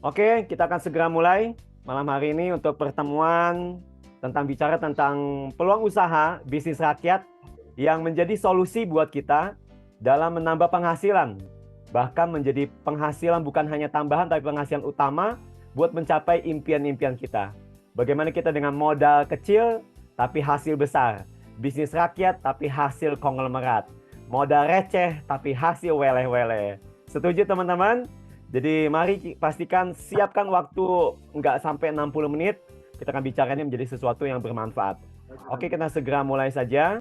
Oke, kita akan segera mulai malam hari ini untuk pertemuan bicara tentang peluang usaha bisnis rakyat yang menjadi solusi buat kita dalam menambah penghasilan. Bahkan menjadi penghasilan bukan hanya tambahan tapi penghasilan utama buat mencapai impian-impian kita. Bagaimana kita dengan modal kecil tapi hasil besar. Bisnis rakyat tapi hasil konglomerat. Modal receh tapi hasil weleh-weleh. Setuju teman-teman? Jadi mari pastikan siapkan waktu nggak sampai 60 menit. Kita akan bicaranya menjadi sesuatu yang bermanfaat. Oke, kita segera mulai saja.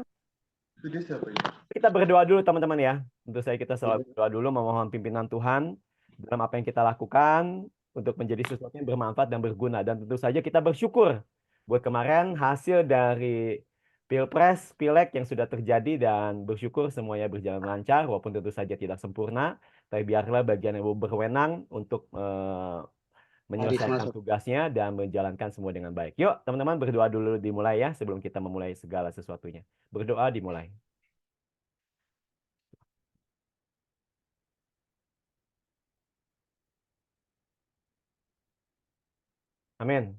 Kita berdoa dulu teman-teman ya. Tentu saja kita selalu berdoa dulu memohon pimpinan Tuhan dalam apa yang kita lakukan untuk menjadi sesuatu yang bermanfaat dan berguna. Dan tentu saja kita bersyukur buat kemarin hasil dari Pilpres, Pileg yang sudah terjadi dan bersyukur semuanya berjalan lancar walaupun tentu saja tidak sempurna. Tapi biarlah bagian yang berwenang untuk menyelesaikan tugasnya dan menjalankan semua dengan baik. Yuk teman-teman berdoa dulu dimulai ya sebelum kita memulai segala sesuatunya. Berdoa dimulai. Amin.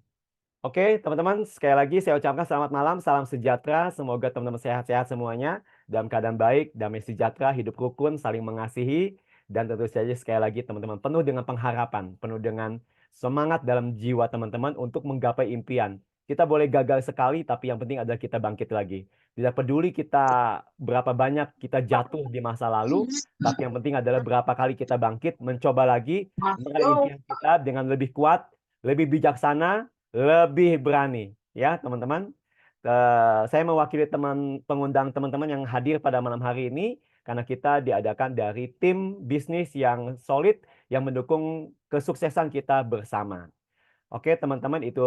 Oke, teman-teman, sekali lagi saya ucapkan selamat malam, salam sejahtera. Semoga teman-teman sehat-sehat semuanya, dalam keadaan baik, damai sejahtera, hidup rukun, saling mengasihi, dan tentu saja sekali lagi teman-teman penuh dengan pengharapan, penuh dengan semangat dalam jiwa teman-teman untuk menggapai impian. Kita boleh gagal sekali, tapi yang penting adalah kita bangkit lagi. Tidak peduli kita berapa banyak kita jatuh di masa lalu, tapi yang penting adalah berapa kali kita bangkit, mencoba lagi, meraih impian kita dengan lebih kuat, lebih bijaksana, lebih berani ya teman-teman. Saya mewakili pengundang teman-teman yang hadir pada malam hari ini karena kita diadakan dari tim bisnis yang solid yang mendukung kesuksesan kita bersama. Oke teman-teman, itu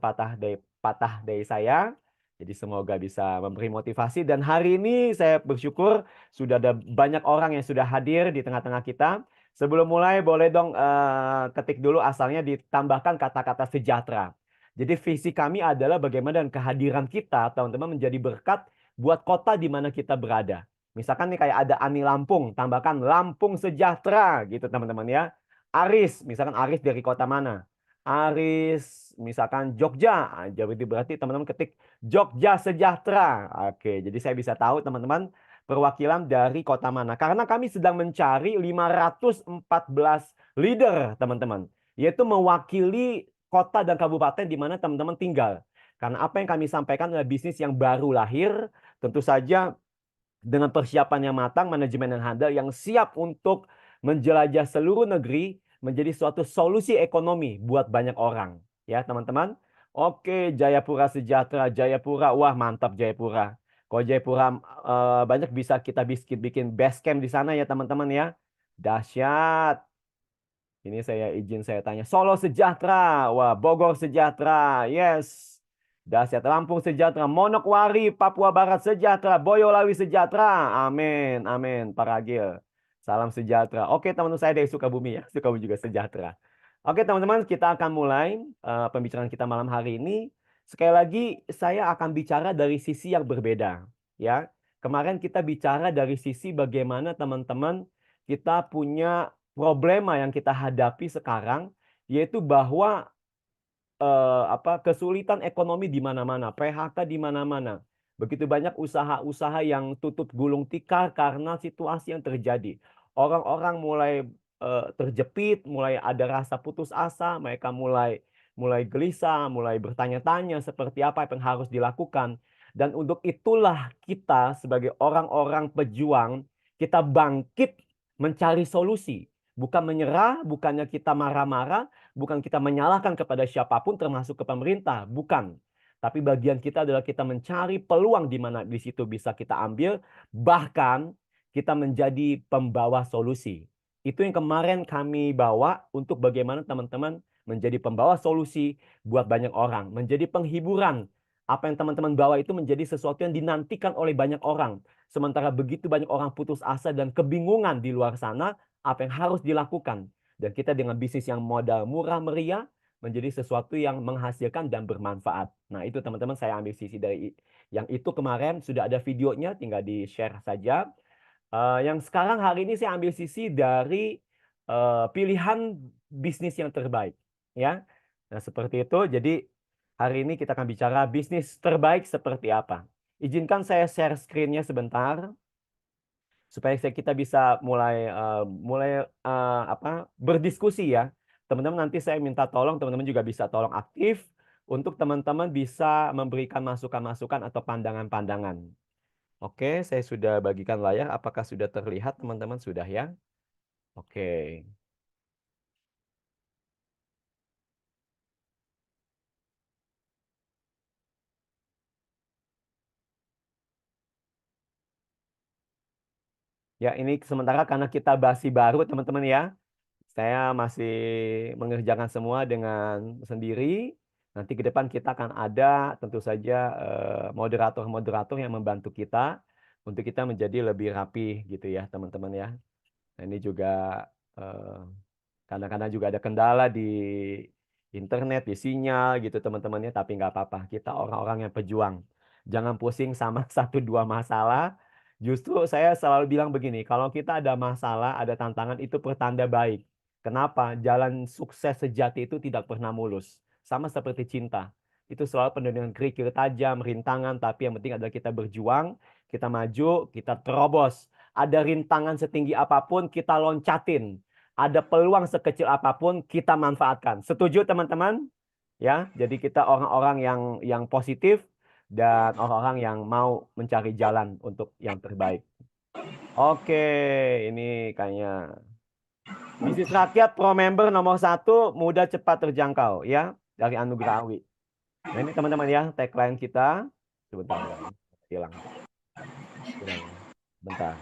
patah dari saya. Jadi semoga bisa memberi motivasi dan hari ini saya bersyukur sudah ada banyak orang yang sudah hadir di tengah-tengah kita. Sebelum mulai boleh dong ketik dulu asalnya ditambahkan kata-kata sejahtera. Jadi visi kami adalah bagaimana dengan kehadiran kita teman-teman menjadi berkat buat kota di mana kita berada. Misalkan nih kayak ada Ani Lampung, tambahkan Lampung sejahtera gitu teman-teman ya. Aris, misalkan Aris dari kota mana? Aris, misalkan Jogja. Jadi berarti teman-teman ketik Jogja sejahtera. Oke, jadi saya bisa tahu teman-teman perwakilan dari kota mana. Karena kami sedang mencari 514 leader, teman-teman. Yaitu mewakili kota dan kabupaten di mana teman-teman tinggal. Karena apa yang kami sampaikan adalah bisnis yang baru lahir. Tentu saja dengan persiapan yang matang, manajemen yang handal, yang siap untuk menjelajah seluruh negeri, menjadi suatu solusi ekonomi buat banyak orang. Ya, teman-teman. Oke, Jayapura sejahtera, Jayapura. Wah, mantap Jayapura. Kalau Jayapura banyak bisa kita bikin base camp di sana ya, teman-teman ya. Dahsyat. Ini saya tanya. Solo sejahtera. Wah, Bogor sejahtera. Yes. Dahsyat. Lampung sejahtera. Monokwari, Papua Barat sejahtera. Boyolali sejahtera. Amin. Amin. Paragil. Salam sejahtera. Oke, teman-teman saya dari Sukabumi ya. Sukabumi juga sejahtera. Oke, teman-teman, kita akan mulai pembicaraan kita malam hari ini. Sekali lagi, saya akan bicara dari sisi yang berbeda. Ya, kemarin kita bicara dari sisi bagaimana teman-teman kita punya problema yang kita hadapi sekarang, yaitu bahwa kesulitan ekonomi di mana-mana, PHK di mana-mana. Begitu banyak usaha-usaha yang tutup gulung tikar karena situasi yang terjadi. Orang-orang mulai terjepit, mulai ada rasa putus asa, mereka mulai mulai gelisah, mulai bertanya-tanya seperti apa yang harus dilakukan. Dan untuk itulah kita sebagai orang-orang pejuang, kita bangkit mencari solusi. Bukan menyerah, bukannya kita marah-marah, bukan kita menyalahkan kepada siapapun termasuk ke pemerintah, bukan. Tapi bagian kita adalah kita mencari peluang di mana di situ bisa kita ambil, bahkan kita menjadi pembawa solusi. Itu yang kemarin kami bawa untuk bagaimana teman-teman menjadi pembawa solusi buat banyak orang, menjadi penghiburan. Apa yang teman-teman bawa itu menjadi sesuatu yang dinantikan oleh banyak orang. Sementara begitu banyak orang putus asa dan kebingungan di luar sana, apa yang harus dilakukan. Dan kita dengan bisnis yang modal murah meriah menjadi sesuatu yang menghasilkan dan bermanfaat. Nah, itu teman-teman saya ambil sisi dari yang itu kemarin sudah ada videonya, tinggal di-share saja. Yang sekarang hari ini saya ambil sisi dari pilihan bisnis yang terbaik, ya. Nah, seperti itu. Jadi hari ini kita akan bicara bisnis terbaik seperti apa. Izinkan saya share screen-nya sebentar supaya kita bisa mulai berdiskusi ya. Teman-teman, nanti saya minta tolong teman-teman juga bisa tolong aktif untuk teman-teman bisa memberikan masukan-masukan atau pandangan-pandangan. Oke, saya sudah bagikan layar. Apakah sudah terlihat teman-teman? Sudah ya? Oke. Ya, ini sementara karena kita basi baru teman-teman ya. Saya masih mengerjakan semua dengan sendiri. Nanti ke depan kita akan ada tentu saja moderator-moderator yang membantu kita untuk kita menjadi lebih rapi gitu ya teman-teman ya. Nah, ini juga eh, kadang-kadang juga ada kendala di internet, di sinyal gitu teman-temannya, tapi nggak apa-apa. Kita orang-orang yang pejuang. Jangan pusing sama satu dua masalah. Justru saya selalu bilang begini, kalau kita ada masalah, ada tantangan, itu pertanda baik. Kenapa? Jalan sukses sejati itu tidak pernah mulus. Sama seperti cinta. Itu selalu penuh dengan kerikil tajam, rintangan, tapi yang penting adalah kita berjuang, kita maju, kita terobos. Ada rintangan setinggi apapun, kita loncatin. Ada peluang sekecil apapun kita manfaatkan. Setuju teman-teman? Ya, jadi kita orang-orang yang positif dan orang-orang yang mau mencari jalan untuk yang terbaik. Oke, ini kayaknya bisnis rakyat pro member nomor 1, mudah cepat terjangkau ya, dari Anugerah Awi. Nah, ini teman-teman ya tagline kita. Sebentar, hilang. Hilang ya. Bentar.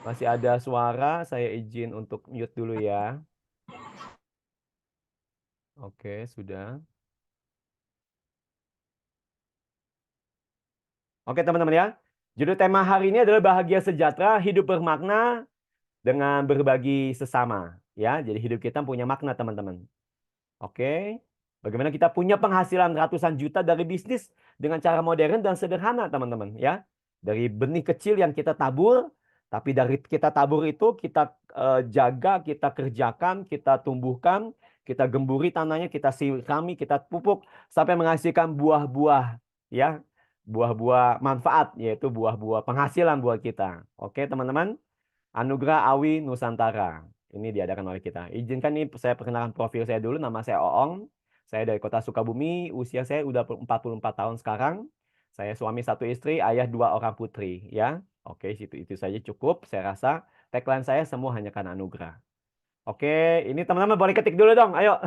Masih ada suara, saya izin untuk mute dulu ya. Oke, sudah. Oke, teman-teman ya. Judul tema hari ini adalah bahagia sejahtera, hidup bermakna dengan berbagi sesama. Ya, jadi hidup kita punya makna, teman-teman. Oke. Bagaimana kita punya penghasilan ratusan juta dari bisnis dengan cara modern dan sederhana, teman-teman, ya. Dari benih kecil yang kita tabur, tapi dari kita tabur itu kita jaga, kita kerjakan, kita tumbuhkan, kita gemburi tanahnya, kita sirami, kita pupuk sampai menghasilkan buah-buah, ya. Buah-buah manfaat, yaitu buah-buah penghasilan buat kita. Oke, teman-teman. Anugerah Awi Nusantara. Ini diadakan oleh kita. Izinkan nih saya perkenalkan profil saya dulu. Nama saya Oong. Saya dari kota Sukabumi. Usia saya udah 44 tahun sekarang. Saya suami satu istri, ayah dua orang putri. Ya, oke, itu saja cukup. Saya rasa tagline saya semua hanya karena anugerah. Oke, ini teman-teman boleh ketik dulu dong. Ayo,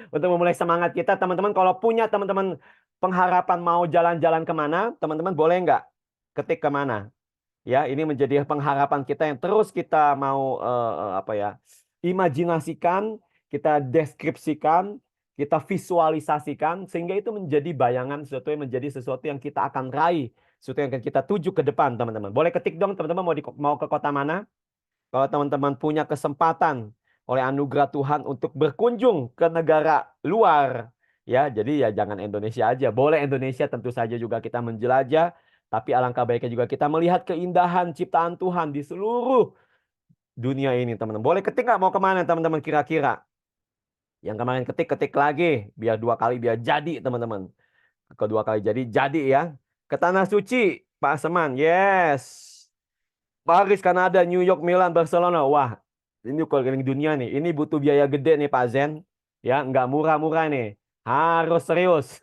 untuk memulai semangat kita. Teman-teman kalau punya teman-teman pengharapan mau jalan-jalan kemana, teman-teman boleh nggak ketik kemana? Ya, ini menjadi pengharapan kita yang terus kita mau imajinasikan, kita deskripsikan, kita visualisasikan sehingga itu menjadi bayangan sesuatu yang menjadi sesuatu yang kita akan raih, sesuatu yang akan kita tuju ke depan, teman-teman. Boleh ketik dong, teman-teman mau ke kota mana? Kalau teman-teman punya kesempatan oleh anugerah Tuhan untuk berkunjung ke negara luar, ya, jadi ya jangan Indonesia aja. Boleh Indonesia tentu saja juga kita menjelajah, tapi alangkah baiknya juga kita melihat keindahan ciptaan Tuhan di seluruh dunia ini, teman-teman. Boleh ketik nggak mau kemana, teman-teman kira-kira? Yang kemarin ketik lagi, biar 2 kali biar jadi, teman-teman. Kedua kali jadi ya. Ke Tanah Suci, Pak Seman. Yes. Paris, Kanada, New York, Milan, Barcelona. Wah, ini keliling dunia nih. Ini butuh biaya gede nih Pak Zen. Ya, nggak murah-murah nih. Harus serius.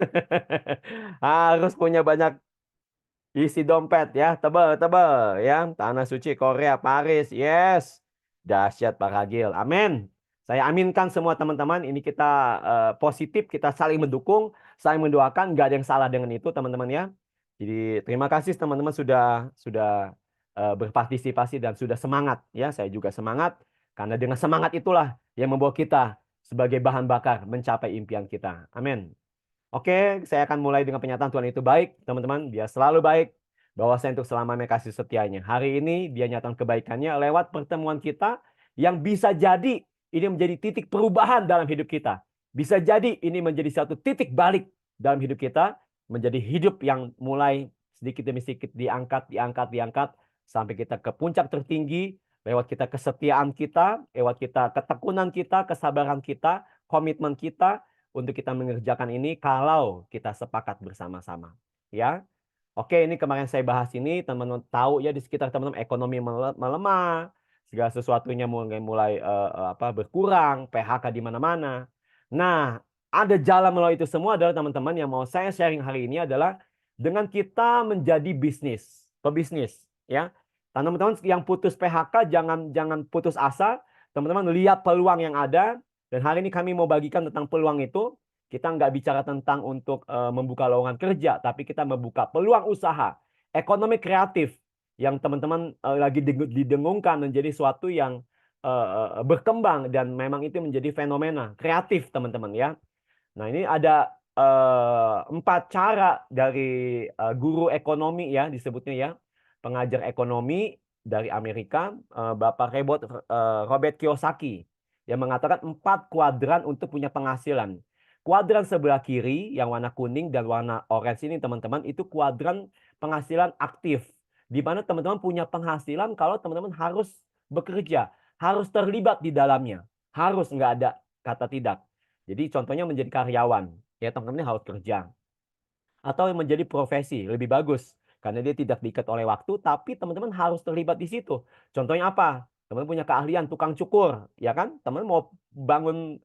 Harus punya banyak isi dompet ya. Tebel-tebel ya. Tanah Suci, Korea, Paris. Yes. Dahsyat Pak Ragil. Amin. Saya aminkan semua teman-teman. Ini kita positif, kita saling mendukung, saling mendoakan. Nggak ada yang salah dengan itu teman-teman ya. Jadi terima kasih teman-teman sudah berpartisipasi dan sudah semangat ya. Saya juga semangat karena dengan semangat itulah yang membawa kita sebagai bahan bakar mencapai impian kita. Amin. Oke, saya akan mulai dengan pernyataan Tuhan itu baik, teman-teman. Dia selalu baik. Bahwasanya untuk selamanya kasih setianya. Hari ini dia nyatakan kebaikannya lewat pertemuan kita yang bisa jadi ini menjadi titik perubahan dalam hidup kita. Bisa jadi ini menjadi satu titik balik dalam hidup kita. Menjadi hidup yang mulai sedikit demi sedikit diangkat, diangkat, diangkat. Sampai kita ke puncak tertinggi. lewat kita kesetiaan kita, lewat kita ketekunan kita, kesabaran kita, komitmen kita untuk kita mengerjakan ini kalau kita sepakat bersama-sama. Ya. Oke, ini kemarin saya bahas ini, teman-teman tahu ya di sekitar teman-teman ekonomi melemah, segala sesuatunya mulai berkurang, PHK di mana-mana. Nah, ada jalan melalui itu semua adalah teman-teman yang mau saya sharing hari ini adalah dengan kita menjadi pebisnis, ya. Teman-teman yang putus PHK jangan jangan putus asa, teman-teman lihat peluang yang ada dan hari ini kami mau bagikan tentang peluang itu. Kita nggak bicara tentang untuk membuka lowongan kerja, tapi kita membuka peluang usaha, ekonomi kreatif yang teman-teman lagi didengungkan menjadi suatu yang berkembang dan memang itu menjadi fenomena kreatif teman-teman ya. Nah ini ada 4 cara dari guru ekonomi ya disebutnya ya, pengajar ekonomi dari Amerika, Bapak Robert Kiyosaki yang mengatakan 4 kuadran untuk punya penghasilan. Kuadran sebelah kiri yang warna kuning dan warna orange ini teman-teman itu kuadran penghasilan aktif. Di mana teman-teman punya penghasilan kalau teman-teman harus bekerja, harus terlibat di dalamnya. Harus, nggak ada kata tidak. Jadi contohnya menjadi karyawan, ya teman-teman harus kerja. Atau menjadi profesi, lebih bagus. Karena dia tidak diikat oleh waktu, tapi teman-teman harus terlibat di situ. Contohnya apa? Teman punya keahlian tukang cukur, ya kan? Teman mau bangun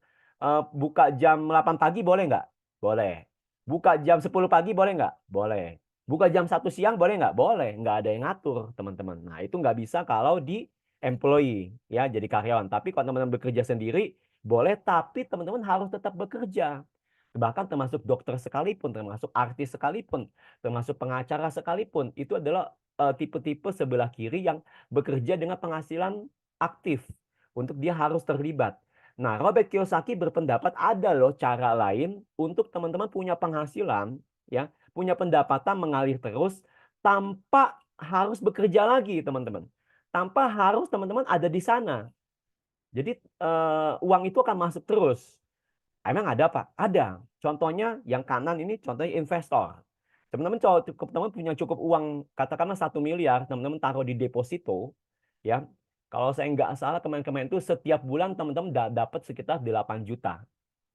buka jam 8 pagi boleh nggak? Boleh. Buka jam 10 pagi boleh nggak? Boleh. Buka jam 1 siang boleh nggak? Boleh. Nggak ada yang ngatur, teman-teman. Nah, itu nggak bisa kalau di employee, ya, jadi karyawan. Tapi kalau teman-teman bekerja sendiri, boleh, tapi teman-teman harus tetap bekerja. Bahkan termasuk dokter sekalipun, termasuk artis sekalipun, termasuk pengacara sekalipun, itu adalah tipe-tipe sebelah kiri yang bekerja dengan penghasilan aktif untuk dia harus terlibat. Nah, Robert Kiyosaki berpendapat ada loh cara lain untuk teman-teman punya penghasilan, ya, punya pendapatan mengalir terus tanpa harus bekerja lagi, teman-teman. Tanpa harus teman-teman ada di sana. Jadi uang itu akan masuk terus. Emang ada Pak? Ada. Contohnya yang kanan ini contohnya investor. Teman-teman teman-teman punya cukup uang katakanlah 1 miliar, teman-teman taruh di deposito, ya. Kalau saya nggak salah kemarin-kemarin itu setiap bulan teman-teman dapat sekitar 8 juta.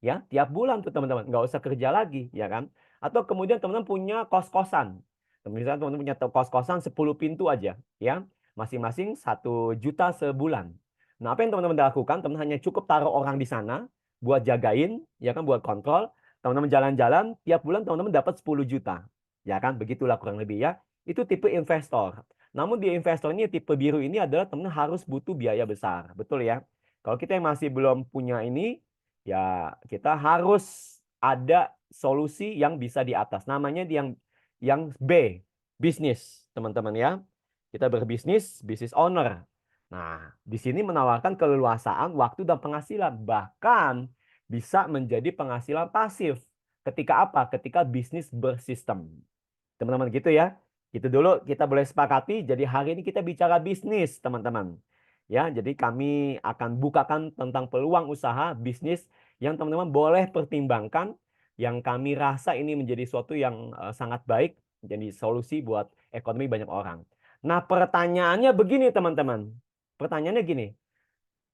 Ya, tiap bulan tuh teman-teman, nggak usah kerja lagi, ya kan? Atau kemudian teman-teman punya kos-kosan. Misalnya teman-teman punya kos-kosan 10 pintu aja, ya. Masing-masing 1 juta sebulan. Nah, apa yang teman-teman lakukan? Teman hanya cukup taruh orang di sana buat jagain, ya kan, buat kontrol. Teman-teman jalan-jalan, tiap bulan teman-teman dapat 10 juta. Ya kan, begitulah kurang lebih ya. Itu tipe investor. Namun di investor ini tipe biru ini adalah teman-teman harus butuh biaya besar. Betul ya? Kalau kita yang masih belum punya ini, ya kita harus ada solusi yang bisa di atas. Namanya yang B, bisnis, teman-teman ya. Kita berbisnis, business owner. Nah, di sini menawarkan keleluasaan waktu dan penghasilan, bahkan bisa menjadi penghasilan pasif. Ketika apa? Ketika bisnis bersistem. Teman-teman gitu ya. Itu dulu kita boleh sepakati. Jadi hari ini kita bicara bisnis, teman-teman. Ya, jadi kami akan bukakan tentang peluang usaha bisnis yang teman-teman boleh pertimbangkan, yang kami rasa ini menjadi suatu yang sangat baik, jadi solusi buat ekonomi banyak orang. Nah, pertanyaannya begini, teman-teman. Pertanyaannya gini.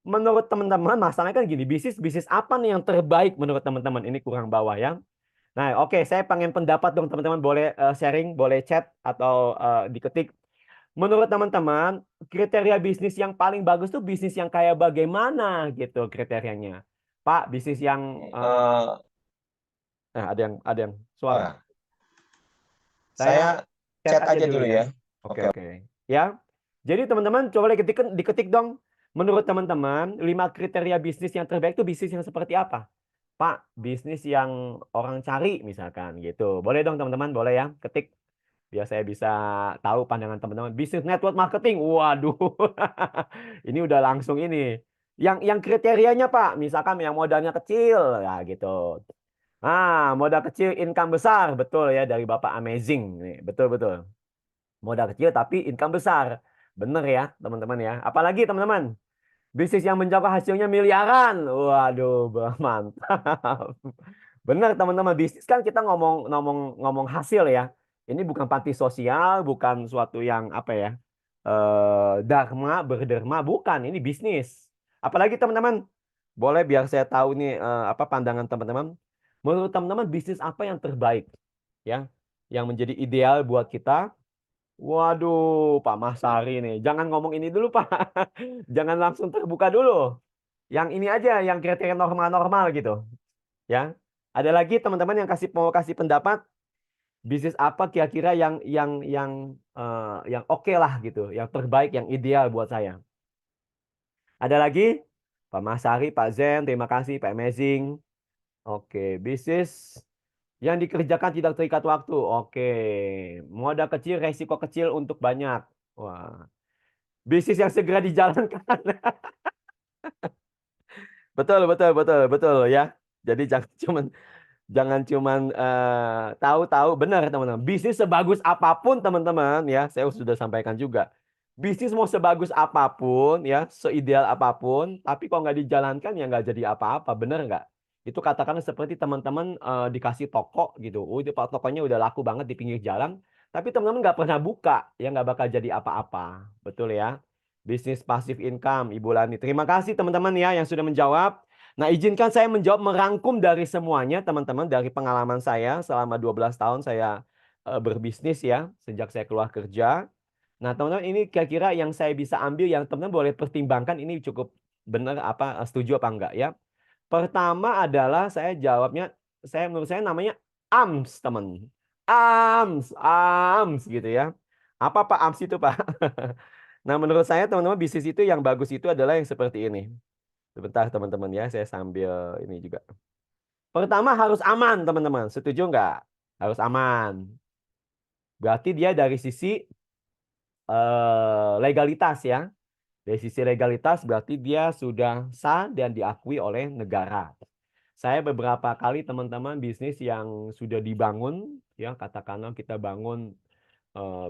Menurut teman-teman, masalahnya kan gini, bisnis apa nih yang terbaik menurut teman-teman? Ini kurang bawah ya. Nah, oke, saya pengen pendapat dong teman-teman, boleh sharing, boleh chat atau diketik. Menurut teman-teman, kriteria bisnis yang paling bagus tuh bisnis yang kayak bagaimana gitu kriterianya? Pak, bisnis yang Eh, ada yang suara. oh, Saya saya chat chat aja aja dulu dulu ya. ya. Oke, Oke. oke. Ya. Jadi teman-teman coba diketik dong. Menurut teman-teman, 5 kriteria bisnis yang terbaik itu bisnis yang seperti apa? Pak, bisnis yang orang cari misalkan gitu. Boleh dong teman-teman, boleh ya. Ketik biar saya bisa tahu pandangan teman-teman. Bisnis network marketing. Waduh. Ini udah langsung ini. Yang kriterianya Pak, misalkan yang modalnya kecil ya gitu. Ah, modal kecil income besar, betul ya dari Bapak Amazing nih. Betul betul. Modal kecil tapi income besar. Bener ya, teman-teman ya. Apalagi teman-teman, bisnis yang mencapai hasilnya miliaran. Waduh, mantap. Benar teman-teman, bisnis kan kita ngomong ngomong ngomong hasil ya. Ini bukan panti sosial, bukan suatu yang apa ya. dharma, berderma, bukan, ini bisnis. Apalagi teman-teman, boleh biar saya tahu nih apa pandangan teman-teman. Menurut teman-teman bisnis apa yang terbaik ya? Yang menjadi ideal buat kita? Waduh, Pak Masari nih. Jangan ngomong ini dulu, Pak. Jangan langsung terbuka dulu. Yang ini aja, yang kriteria normal-normal gitu, ya. Ada lagi teman-teman yang mau kasih pendapat bisnis apa kira-kira yang oke lah gitu, yang terbaik, yang ideal buat saya. Ada lagi? Pak Masari, Pak Zen, terima kasih, Pak Amazing. Oke, bisnis yang dikerjakan tidak terikat waktu. Oke, modal kecil, resiko kecil untuk banyak. Wah, bisnis yang segera dijalankan. Betul, betul, betul, betul ya. Jadi jangan cuman tahu-tahu, benar teman-teman. Bisnis sebagus apapun teman-teman ya, saya sudah sampaikan juga. Bisnis mau sebagus apapun ya, seideal apapun, tapi kalau nggak dijalankan ya nggak jadi apa-apa, bener nggak? Itu katakanlah seperti teman-teman dikasih toko gitu, itu pak tokonya udah laku banget di pinggir jalan, tapi teman-teman nggak pernah buka, ya nggak bakal jadi apa-apa, betul ya? Bisnis pasif income, Ibu Lani. Terima kasih teman-teman ya yang sudah menjawab. Nah, izinkan saya menjawab merangkum dari semuanya, teman-teman, dari pengalaman saya selama 12 tahun saya berbisnis ya, sejak saya keluar kerja. Nah, teman-teman, ini kira-kira yang saya bisa ambil yang teman-teman boleh pertimbangkan ini cukup benar apa setuju apa enggak ya. Pertama adalah saya jawabnya, menurut saya namanya AMS, teman. AMS, AMS gitu ya. Apa Pak AMS itu, Pak? Nah, menurut saya teman-teman bisnis itu yang bagus itu adalah yang seperti ini. Sebentar teman-teman ya, saya sambil ini juga. Pertama harus aman teman-teman, setuju nggak? Harus aman. Berarti dia dari sisi legalitas ya. Dari sisi legalitas berarti dia sudah sah dan diakui oleh negara. Saya beberapa kali teman-teman bisnis yang sudah dibangun, ya katakanlah kita bangun,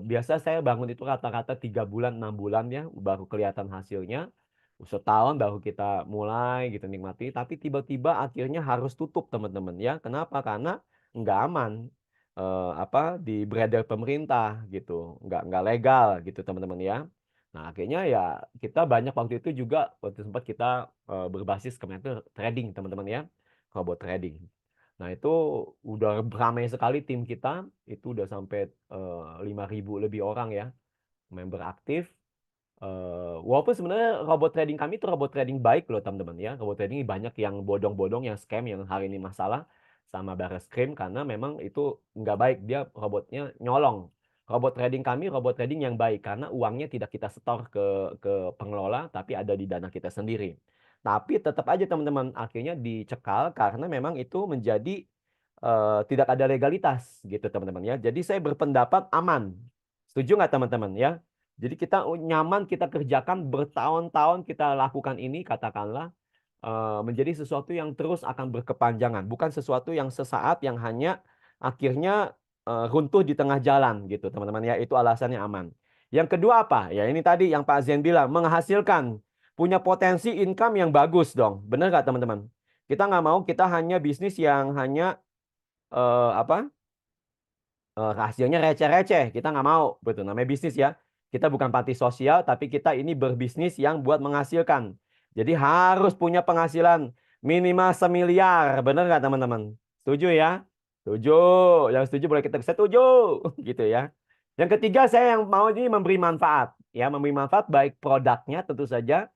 biasa saya bangun itu rata-rata 3 bulan, 6 bulan ya, baru kelihatan hasilnya. Setahun baru kita mulai gitu nikmati, tapi tiba-tiba akhirnya harus tutup teman-teman ya. Kenapa? Karena nggak aman, di beredar pemerintah gitu, nggak legal gitu teman-teman ya. Nah akhirnya ya kita banyak waktu itu juga waktu sempat kita berbasis kemarin itu trading teman-teman ya, robot trading. Nah itu udah ramai sekali tim kita, itu udah sampai 5.000 lebih orang ya member aktif. Walaupun sebenarnya robot trading kami itu robot trading baik loh teman-teman ya. Robot trading banyak yang bodong-bodong, yang scam, yang hari ini masalah sama Barreskrim karena memang itu nggak baik. Dia robotnya nyolong. Robot trading kami robot trading yang baik karena uangnya tidak kita setor ke pengelola tapi ada di dana kita sendiri. Tapi tetap aja teman-teman akhirnya dicekal karena memang itu menjadi tidak ada legalitas gitu teman-teman ya. Jadi saya berpendapat aman. Setuju nggak teman-teman ya? Jadi kita nyaman kita kerjakan bertahun-tahun kita lakukan ini katakanlah menjadi sesuatu yang terus akan berkepanjangan, bukan sesuatu yang sesaat yang hanya akhirnya runtuh di tengah jalan gitu teman-teman ya. Itu alasannya aman. Yang kedua apa? Ya ini tadi yang Pak Zen bilang menghasilkan, punya potensi income yang bagus dong. Benar nggak teman-teman? Kita nggak mau kita hanya bisnis yang hanya eh, apa hasilnya receh-receh. Kita nggak mau, betul. Namanya bisnis ya. Kita bukan panti sosial, tapi kita ini berbisnis yang buat menghasilkan. Jadi harus punya penghasilan minimal 1 miliar. Benar nggak teman-teman? Setuju ya? Setuju. Yang setuju boleh kita setuju, gitu ya. Yang ketiga saya yang mau ini memberi manfaat. Ya, memberi manfaat baik produknya tentu saja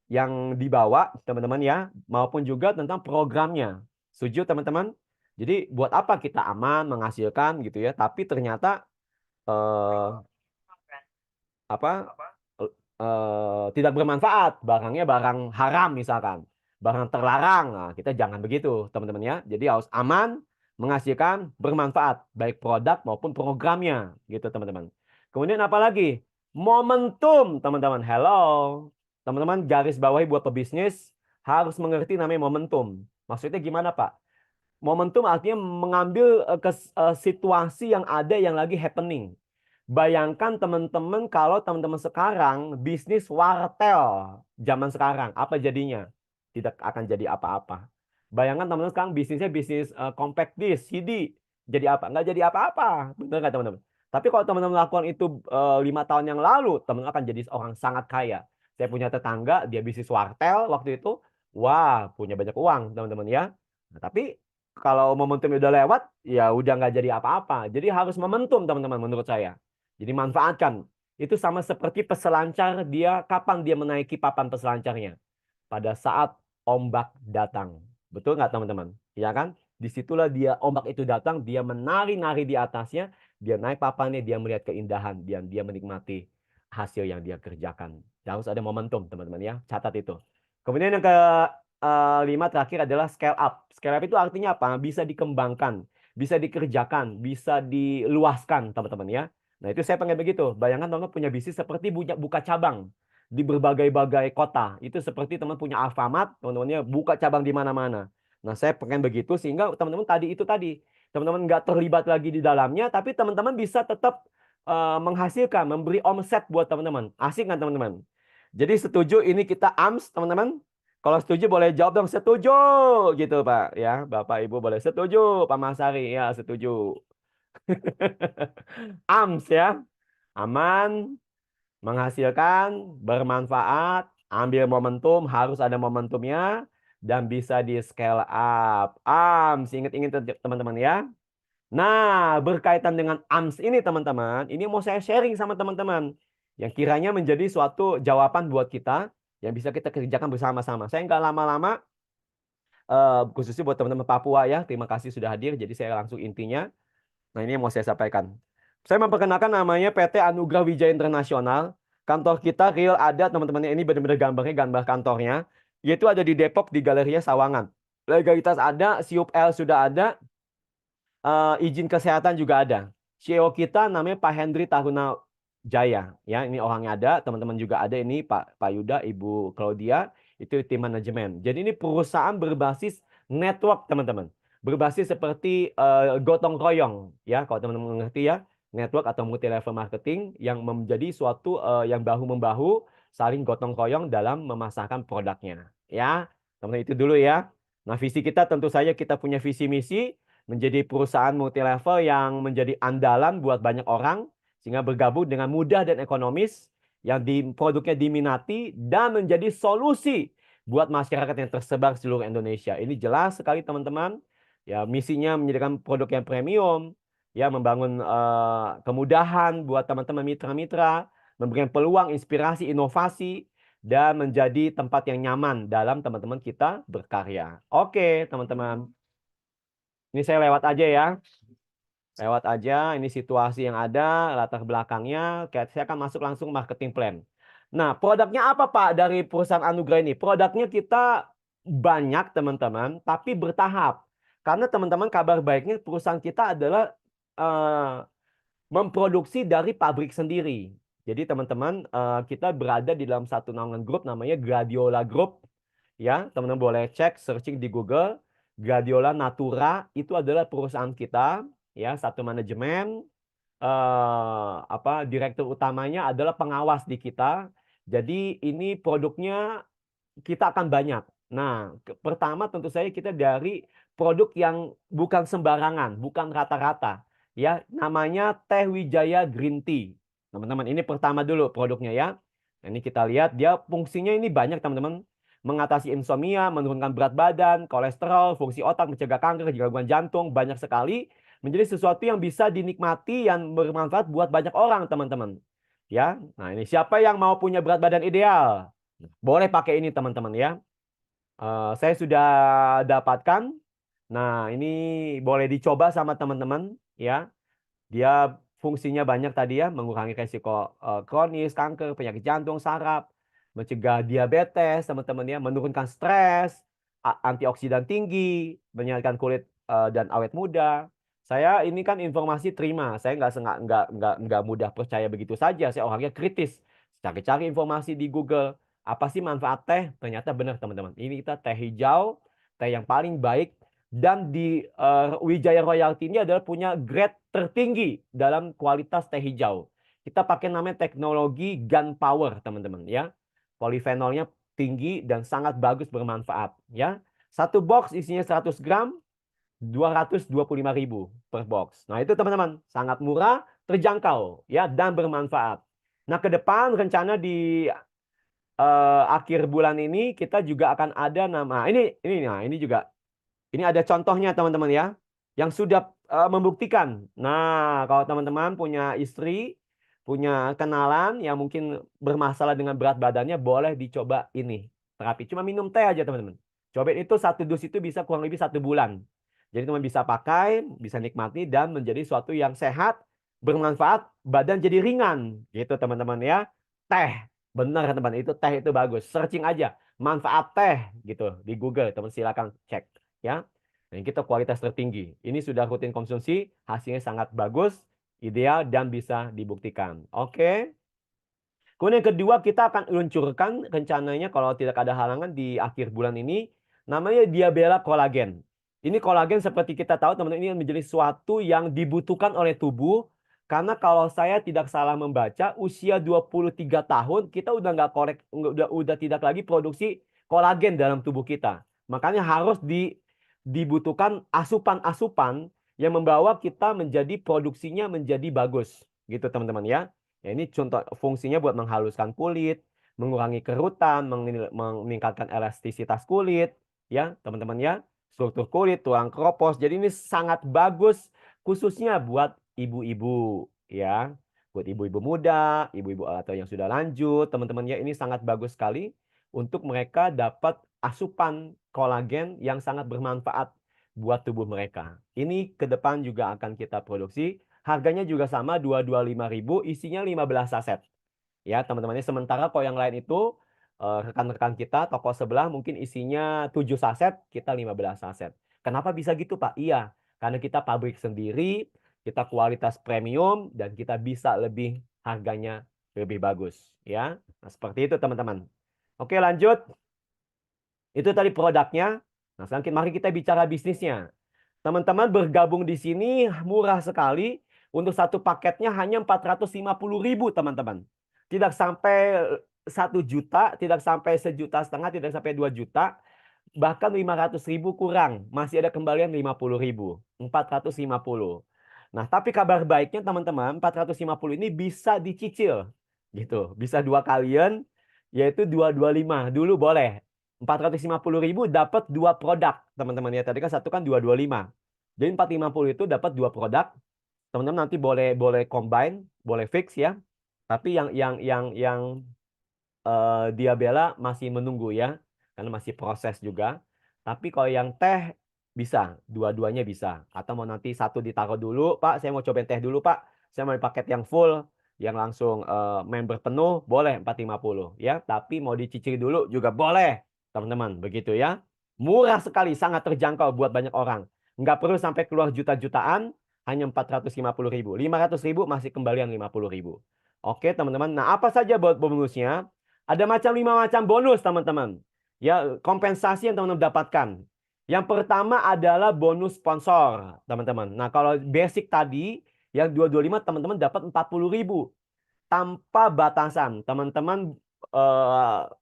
yang dibawa teman-teman ya, maupun juga tentang programnya. Setuju teman-teman? Jadi buat apa kita aman menghasilkan gitu ya, tapi ternyata eh, apa tidak bermanfaat, barangnya barang haram misalkan, barang terlarang. Nah, kita jangan begitu teman-teman ya. Jadi harus aman, menghasilkan, bermanfaat, baik produk maupun programnya gitu teman-teman. Kemudian apa lagi? Momentum teman-teman. Hello. Teman-teman garis bawahi buat pebisnis harus mengerti namanya momentum. Maksudnya gimana Pak? Momentum artinya mengambil situasi yang ada yang lagi happening. Bayangkan teman-teman kalau teman-teman sekarang bisnis wartel zaman sekarang, apa jadinya? Tidak akan jadi apa-apa. Bayangkan teman-teman sekarang bisnisnya bisnis compact disc, CD. Jadi apa? Nggak jadi apa-apa. Benar nggak teman-teman? Tapi kalau teman-teman lakukan itu 5 tahun yang lalu, teman-teman akan jadi orang sangat kaya. Saya punya tetangga, dia bisnis wartel waktu itu, wah punya banyak uang teman-teman ya. Nah, tapi kalau momentum udah lewat, ya udah nggak jadi apa-apa. Jadi harus momentum teman-teman menurut saya. Jadi manfaatkan. Itu sama seperti peselancar, dia kapan dia menaiki papan peselancarnya? Pada saat ombak datang. Betul nggak teman-teman? Ya kan? Disitulah dia ombak itu datang, dia menari-nari di atasnya, dia naik papannya, dia melihat keindahan, dia menikmati hasil yang dia kerjakan. Harus ada momentum teman-teman ya, catat itu. Kemudian yang kelima terakhir adalah scale up. Scale up itu artinya apa? Bisa dikembangkan, bisa dikerjakan, bisa diluaskan teman-teman ya. Nah itu saya pengen begitu. Bayangkan teman-teman punya bisnis seperti buka cabang di berbagai-bagai kota. Itu seperti teman punya Alfamart, teman-temannya buka cabang di mana-mana. Nah, saya pengen begitu sehingga teman-teman tadi, teman-teman nggak terlibat lagi di dalamnya, tapi teman-teman bisa tetap menghasilkan, memberi omset buat teman-teman. Asik nggak teman-teman? Jadi setuju ini kita AMS, teman-teman? Kalau setuju boleh jawab dong setuju gitu Pak ya. Bapak Ibu boleh setuju, Pak Masari ya setuju. AMS ya. Aman, menghasilkan, bermanfaat, ambil momentum, harus ada momentumnya, dan bisa di scale up. AMS, ingat-ingat teman-teman ya. Nah, berkaitan dengan AMS ini teman-teman, ini mau saya sharing sama teman-teman. Yang kiranya menjadi suatu jawaban buat kita, yang bisa kita kerjakan bersama-sama. Saya nggak lama-lama, khususnya buat teman-teman Papua ya, terima kasih sudah hadir, jadi saya langsung intinya. Nah, ini yang mau saya sampaikan. Saya memperkenalkan namanya PT Anugerah Wijaya Internasional. Kantor kita real ada teman-teman, ini benar-benar gambarnya, gambar kantornya. Yaitu ada di Depok di Galerinya Sawangan. Legalitas ada, SIUP L sudah ada, izin kesehatan juga ada. CEO kita namanya Pak Hendri Taruna Jaya. Ya, ini orangnya ada, teman-teman juga ada ini Pak Yuda, Ibu Claudia, itu tim manajemen. Jadi ini perusahaan berbasis network teman-teman. Berbasis seperti gotong royong ya, kalau teman-teman mengerti ya, network atau multi level marketing yang menjadi suatu yang bahu membahu saling gotong royong dalam memasarkan produknya. Ya, teman-teman itu dulu ya. Nah, visi kita tentu saja kita punya visi misi menjadi perusahaan multi level yang menjadi andalan buat banyak orang sehingga bergabung dengan mudah dan ekonomis yang produknya diminati dan menjadi solusi buat masyarakat yang tersebar seluruh Indonesia. Ini jelas sekali teman-teman. Ya, misinya menyediakan produk yang premium, ya membangun kemudahan buat teman-teman mitra-mitra, memberikan peluang, inspirasi, inovasi dan menjadi tempat yang nyaman dalam teman-teman kita berkarya. Oke, teman-teman. Ini saya lewat aja ya. Lewat aja, ini situasi yang ada, latar belakangnya. Saya akan masuk langsung marketing plan. Nah, produknya apa Pak dari perusahaan Anugerah ini? Produknya kita banyak teman-teman, tapi bertahap. Karena teman-teman kabar baiknya perusahaan kita adalah memproduksi dari pabrik sendiri. Jadi teman-teman kita berada di dalam satu naungan grup namanya Gradiola Group. Ya, teman-teman boleh cek searching di Google. Gradiola Natura itu adalah perusahaan kita, ya, satu manajemen, direktur utamanya adalah pengawas di kita. Jadi ini produknya kita akan banyak. Nah, pertama tentu saja kita dari produk yang bukan sembarangan, bukan rata-rata. Ya, namanya Teh Wijaya Green Tea. Teman-teman, ini pertama dulu produknya ya. Nah, ini kita lihat dia fungsinya ini banyak teman-teman. Mengatasi insomnia, menurunkan berat badan, kolesterol, fungsi otak, mencegah kanker, gangguan jantung, banyak sekali. Menjadi sesuatu yang bisa dinikmati yang bermanfaat buat banyak orang, teman-teman. Ya, nah ini siapa yang mau punya berat badan ideal? Boleh pakai ini teman-teman ya. Saya sudah dapatkan. Nah, ini boleh dicoba sama teman-teman ya. Dia fungsinya banyak tadi ya, mengurangi resiko kronis, kanker, penyakit jantung, saraf, mencegah diabetes, teman-teman ya, menurunkan stres, antioksidan tinggi, menyehatkan kulit dan awet muda. Saya ini kan informasi terima, saya nggak mudah percaya begitu saja. Saya orangnya kritis, cari-cari informasi di Google. Apa sih manfaat teh? Ternyata benar teman-teman. Ini kita teh hijau, teh yang paling baik dan di Wijaya Royalty ini adalah punya grade tertinggi dalam kualitas teh hijau. Kita pakai namanya teknologi gunpowder, teman-teman ya. Polifenolnya tinggi dan sangat bagus bermanfaat ya. Satu box isinya 100 gram 225.000 per box. Nah, itu teman-teman, sangat murah, terjangkau ya dan bermanfaat. Nah, ke depan rencana di akhir bulan ini kita juga akan ada nama ini juga ini ada contohnya teman-teman ya yang sudah membuktikan. Nah, kalau teman-teman punya istri, punya kenalan yang mungkin bermasalah dengan berat badannya, boleh dicoba ini terapi. Cuma minum teh aja teman-teman. Cobain itu, satu dus itu bisa kurang lebih 1 bulan. Jadi teman bisa pakai, bisa nikmati dan menjadi suatu yang sehat, bermanfaat, badan jadi ringan gitu teman-teman ya. Teh, benar teman-teman, itu teh itu bagus. Searching aja manfaat teh gitu di Google, teman silakan cek ya. Dan kita kualitas tertinggi. Ini sudah rutin konsumsi, hasilnya sangat bagus, ideal, dan bisa dibuktikan. Oke. Kemudian yang kedua, kita akan luncurkan rencananya kalau tidak ada halangan di akhir bulan ini, namanya Diabella Kolagen. Ini kolagen seperti kita tahu teman-teman, ini menjadi sesuatu yang dibutuhkan oleh tubuh, karena kalau saya tidak salah membaca, usia 23 tahun kita udah nggak korek, udah tidak lagi produksi kolagen dalam tubuh kita. Makanya harus dibutuhkan asupan-asupan yang membawa kita menjadi produksinya menjadi bagus, gitu teman-teman ya. Ya, ini contoh fungsinya buat menghaluskan kulit, mengurangi kerutan, meningkatkan elastisitas kulit, ya teman-teman ya. Struktur kulit, tulang kropos. Jadi ini sangat bagus khususnya buat ibu-ibu, ya. Buat ibu-ibu muda, ibu-ibu atau yang sudah lanjut, teman-teman ya, ini sangat bagus sekali untuk mereka dapat asupan kolagen yang sangat bermanfaat buat tubuh mereka. Ini ke depan juga akan kita produksi. Harganya juga sama, 225.000, isinya 15 saset. Ya, teman-temannya. Sementara kalau yang lain itu rekan-rekan kita toko sebelah mungkin isinya 7 saset, kita 15 saset. Kenapa bisa gitu, Pak? Iya, karena kita pabrik sendiri, kita kualitas premium dan kita bisa lebih harganya lebih bagus, ya. Nah, seperti itu, teman-teman. Oke, lanjut. Itu tadi produknya. Nah, selanjutnya mari kita bicara bisnisnya. Teman-teman bergabung di sini murah sekali. Untuk satu paketnya hanya 450.000 teman-teman. Tidak sampai 1 juta, tidak sampai 1,5 juta, tidak sampai 2 juta. Bahkan 500.000 kurang. Masih ada kembalian 50.000. 450. Nah, tapi kabar baiknya teman-teman, 450 ini bisa dicicil. Gitu. Bisa 2 kalian, yaitu 225. Dulu boleh. 450.000 dapat 2 produk, teman-teman ya. Tadi kan satu kan 225. Jadi 450 itu dapat 2 produk. Teman-teman nanti boleh combine, boleh fix ya. Tapi yang Diabella masih menunggu ya, karena masih proses juga. Tapi kalau yang teh bisa, dua-duanya bisa. Atau mau nanti satu ditaruh dulu, Pak, saya mau cobain teh dulu, Pak. Saya mau paket yang full, yang langsung member penuh, boleh 450 ya. Tapi mau dicicil dulu juga boleh, teman-teman. Begitu ya. Murah sekali, sangat terjangkau buat banyak orang. Nggak perlu sampai keluar juta-jutaan, hanya 450.000. 500.000 masih kembalian 50.000. Oke, teman-teman. Nah, apa saja buat bonusnya? Ada 5 macam bonus, teman-teman. Ya, kompensasi yang teman-teman dapatkan. Yang pertama adalah bonus sponsor, teman-teman. Nah, kalau basic tadi yang 225 teman-teman dapat 40.000 tanpa batasan. Teman-teman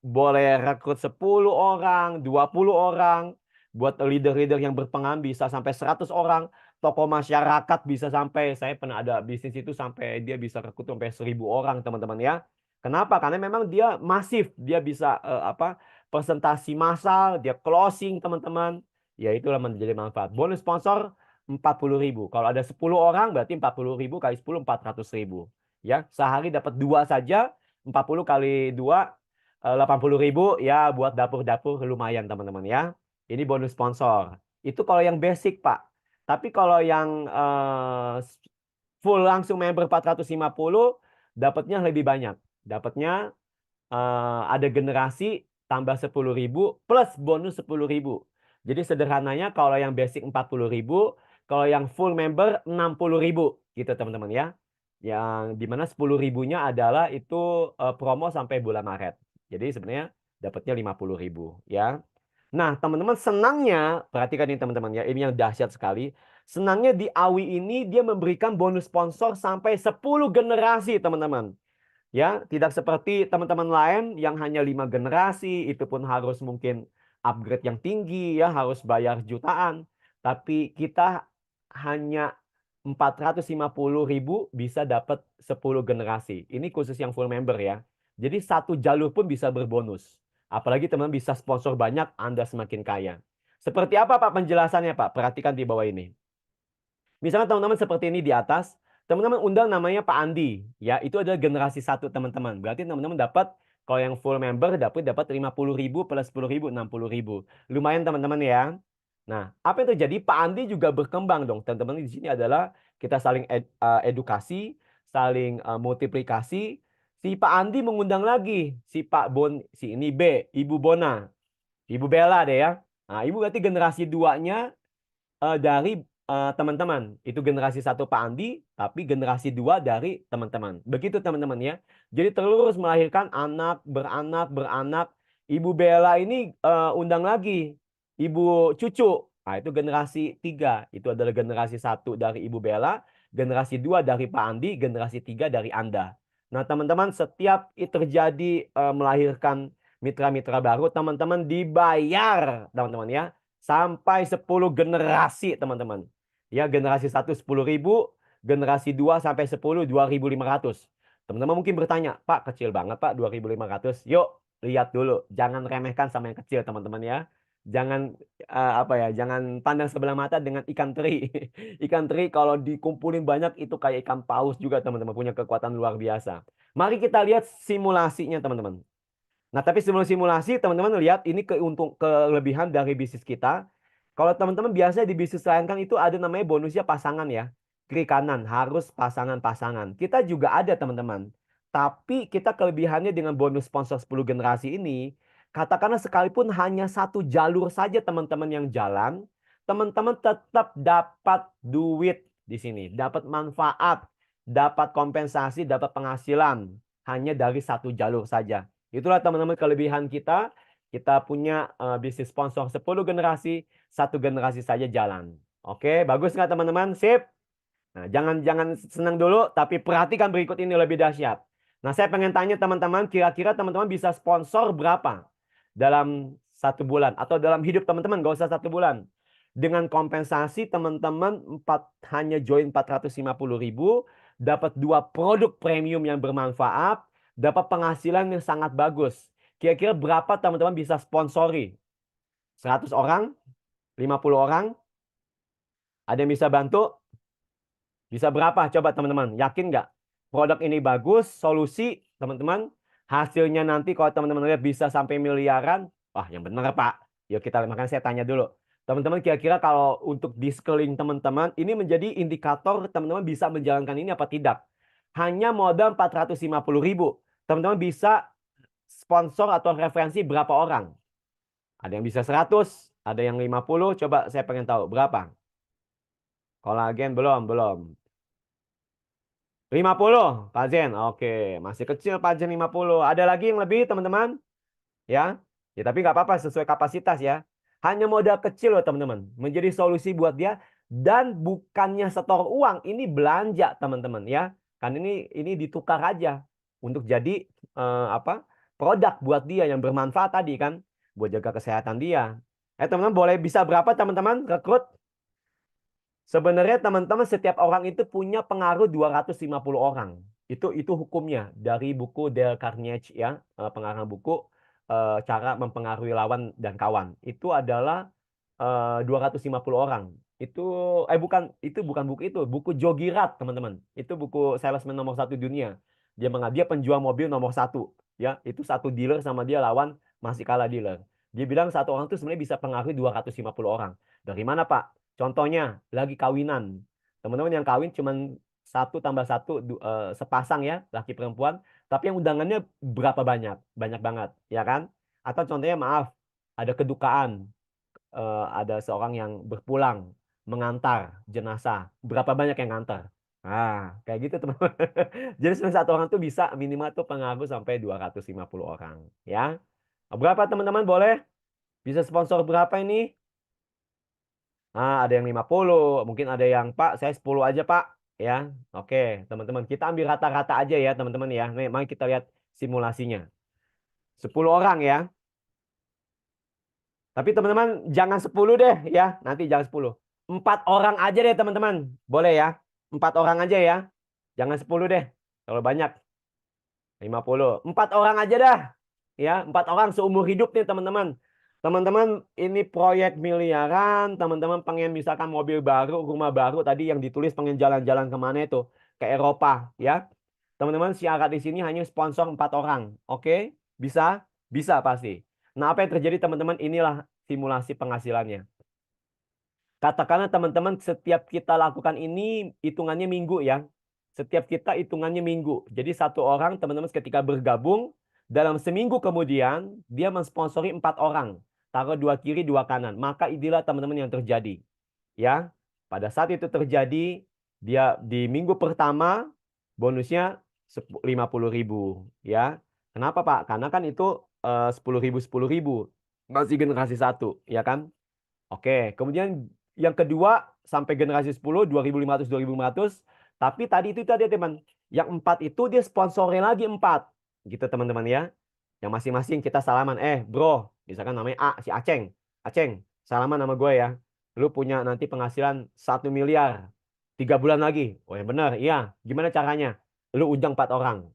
boleh rekrut 10 orang, 20 orang. Buat leader-leader yang berpengalaman bisa sampai 100 orang. Tokoh masyarakat bisa sampai, saya pernah ada bisnis itu sampai dia bisa rekrut sampai 1.000 orang, teman-teman ya. Kenapa? Karena memang dia masif, dia bisa presentasi massal, dia closing, teman-teman. Ya itulah menjadi manfaat. Bonus sponsor 40.000. Kalau ada 10 orang berarti 40.000 kali 10 400.000. Ya, sehari dapat 2 saja, 40 kali 2 80.000 ya, buat dapur-dapur lumayan, teman-teman ya. Ini bonus sponsor. Itu kalau yang basic, Pak. Tapi kalau yang full langsung member 450 dapatnya lebih banyak. Dapatnya ada generasi tambah 10.000 plus bonus 10.000. Jadi sederhananya kalau yang basic 40.000, kalau yang full member 60.000 gitu, teman-teman ya. Yang dimana 10.000-nya adalah itu promo sampai bulan Maret. Jadi sebenarnya dapatnya 50.000 ya. Nah, teman-teman, senangnya, perhatikan ini teman-teman ya, ini yang dahsyat sekali. Senangnya di AWI ini dia memberikan bonus sponsor sampai 10 generasi, teman-teman. Ya, tidak seperti teman-teman lain yang hanya 5 generasi, itu pun harus mungkin upgrade yang tinggi ya, harus bayar jutaan. Tapi kita hanya 450.000 bisa dapat 10 generasi. Ini khusus yang full member ya. Jadi satu jalur pun bisa berbonus. Apalagi teman-teman bisa sponsor banyak, Anda semakin kaya. Seperti apa Pak penjelasannya Pak? Perhatikan di bawah ini. Misalnya teman-teman seperti ini di atas, teman-teman undang namanya Pak Andi, ya itu adalah generasi 1 teman-teman. Berarti teman-teman dapat kalau yang full member dapat 50.000 plus 10.000 60.000. Lumayan teman-teman ya. Nah, apa yang terjadi? Pak Andi juga berkembang dong. Teman-teman di sini adalah kita saling edukasi, saling multiplikasi. Si Pak Andi mengundang lagi si Pak Bon, si ini B, Ibu Bona, Ibu Bella deh ya. Nah, Ibu berarti generasi 2-nya dari teman-teman. Itu generasi 1 Pak Andi, tapi generasi 2 dari teman-teman. Begitu teman-teman ya. Jadi terus melahirkan anak, beranak, beranak. Ibu Bella ini undang lagi Ibu Cucu. Nah, itu generasi 3. Itu adalah generasi 1 dari Ibu Bella, generasi 2 dari Pak Andi, generasi 3 dari Anda. Nah, teman-teman, setiap terjadi melahirkan mitra-mitra baru, teman-teman dibayar, teman-teman ya sampai 10 generasi teman-teman. Ya, generasi 1 10.000, generasi 2 sampai 10 2.500. Teman-teman mungkin bertanya, Pak kecil banget Pak 2.500. Yuk, lihat dulu. Jangan remehkan sama yang kecil teman-teman ya. Jangan jangan pandang sebelah mata dengan ikan teri. Ikan teri kalau dikumpulin banyak itu kayak ikan paus juga teman-teman, punya kekuatan luar biasa. Mari kita lihat simulasinya teman-teman. Nah, tapi sebelum simulasi, teman-teman lihat ini kelebihan dari bisnis kita. Kalau teman-teman biasa di bisnis lain kan itu ada namanya bonusnya pasangan ya. Kiri kanan harus pasangan-pasangan. Kita juga ada teman-teman. Tapi kita kelebihannya dengan bonus sponsor 10 generasi ini, katakanlah sekalipun hanya satu jalur saja teman-teman yang jalan, teman-teman tetap dapat duit di sini, dapat manfaat, dapat kompensasi, dapat penghasilan hanya dari satu jalur saja. Itulah teman-teman kelebihan kita. Kita punya bisnis sponsor 10 generasi, satu generasi saja jalan. Oke, bagus nggak teman-teman? Sip. Nah, jangan senang dulu, tapi perhatikan berikut ini lebih dahsyat. Nah, saya pengen tanya teman-teman, kira-kira teman-teman bisa sponsor berapa dalam 1 bulan atau dalam hidup teman-teman? Gak usah 1 bulan. Dengan kompensasi teman-teman hanya join 450.000, dapat 2 produk premium yang bermanfaat, dapat penghasilan yang sangat bagus. Kira-kira berapa teman-teman bisa sponsori? 100 orang? 50 orang? Ada yang bisa bantu? Bisa berapa? Coba teman-teman. Yakin nggak? Produk ini bagus, solusi teman-teman. Hasilnya nanti kalau teman-teman lihat bisa sampai miliaran. Wah, yang benar Pak. Yuk kita makanya saya tanya dulu. Teman-teman kira-kira kalau untuk di sekeliling teman-teman, ini menjadi indikator teman-teman bisa menjalankan ini apa tidak. Hanya modal 450.000. Teman-teman bisa sponsor atau referensi berapa orang? Ada yang bisa 100, ada yang 50. Coba saya pengen tahu berapa. Kolagen belum. 50, Pak Zen. Oke, masih kecil Pak Zen 50. Ada lagi yang lebih, teman-teman? Ya. Ya, tapi nggak apa-apa sesuai kapasitas ya. Hanya modal kecil loh, teman-teman. Menjadi solusi buat dia dan bukannya setor uang, ini belanja, teman-teman ya. Kan ini ditukar aja untuk jadi apa? Produk buat dia yang bermanfaat tadi kan, buat jaga kesehatan dia. Teman-teman boleh bisa berapa, teman-teman? Rekrut. Sebenarnya teman-teman setiap orang itu punya pengaruh 250 orang. Itu hukumnya dari buku Dale Carnegie ya, pengarang buku cara mempengaruhi lawan dan kawan. Itu adalah 250 orang. Itu bukan buku itu, buku Joe Girard, teman-teman. Itu buku salesman nomor 1 dunia. Dia penjual mobil nomor 1 ya. Itu satu dealer sama dia lawan masih kalah dealer. Dia bilang satu orang itu sebenarnya bisa pengaruhi 250 orang. Dari mana, Pak? Contohnya lagi kawinan. Teman-teman yang kawin cuman 1+1 sepasang ya, laki perempuan, tapi yang undangannya berapa banyak? Banyak banget, ya kan? Atau contohnya maaf, ada kedukaan, ada seorang yang berpulang mengantar jenazah. Berapa banyak yang ngantar? Nah, kayak gitu teman-teman. Jadi sebenarnya satu orang tuh bisa minimal tuh pengaruh sampai 250 orang, ya. Berapa teman-teman boleh? Bisa sponsor berapa ini? Ada yang 50, mungkin ada yang Pak, saya 10 aja Pak. Ya, oke teman-teman. Kita ambil rata-rata aja ya teman-teman ya. Nih, mari kita lihat simulasinya. 10 orang ya. Tapi teman-teman jangan 10 deh ya. Nanti jangan 10. 4 orang aja deh teman-teman. Boleh ya? 4 orang aja ya. Jangan 10 deh. Kalau banyak 50. 4 orang aja dah. Ya, 4 orang seumur hidup nih teman-teman. Teman-teman ini proyek miliaran, teman-teman pengen misalkan mobil baru, rumah baru tadi yang ditulis pengen jalan-jalan kemana itu? Ke Eropa ya. Teman-teman syarat di sini hanya sponsor 4 orang. Oke? Bisa? Bisa pasti. Nah, apa yang terjadi teman-teman? Inilah simulasi penghasilannya. Katakanlah teman-teman setiap kita lakukan ini hitungannya minggu ya. Setiap kita hitungannya minggu. Jadi satu orang teman-teman ketika bergabung dalam seminggu kemudian dia mensponsori 4 orang. Taruh 2 kiri 2 kanan. Maka inilah teman-teman yang terjadi. Ya. Pada saat itu terjadi dia di minggu pertama bonusnya 50.000 ya. Kenapa Pak? Karena kan itu 10.000 masih generasi satu ya kan? Oke, kemudian yang kedua sampai generasi 10, 2.500, 2.500. Tapi tadi itu tadi teman, yang 4 itu dia sponsorin lagi 4. Gitu teman-teman ya. Yang masing-masing kita salaman. Bro, misalkan namanya A, si Aceng. Aceng, salaman nama gue ya. Lu punya nanti penghasilan 1 miliar. 3 bulan lagi. Oh yang benar, iya. Gimana caranya? Lu undang 4 orang.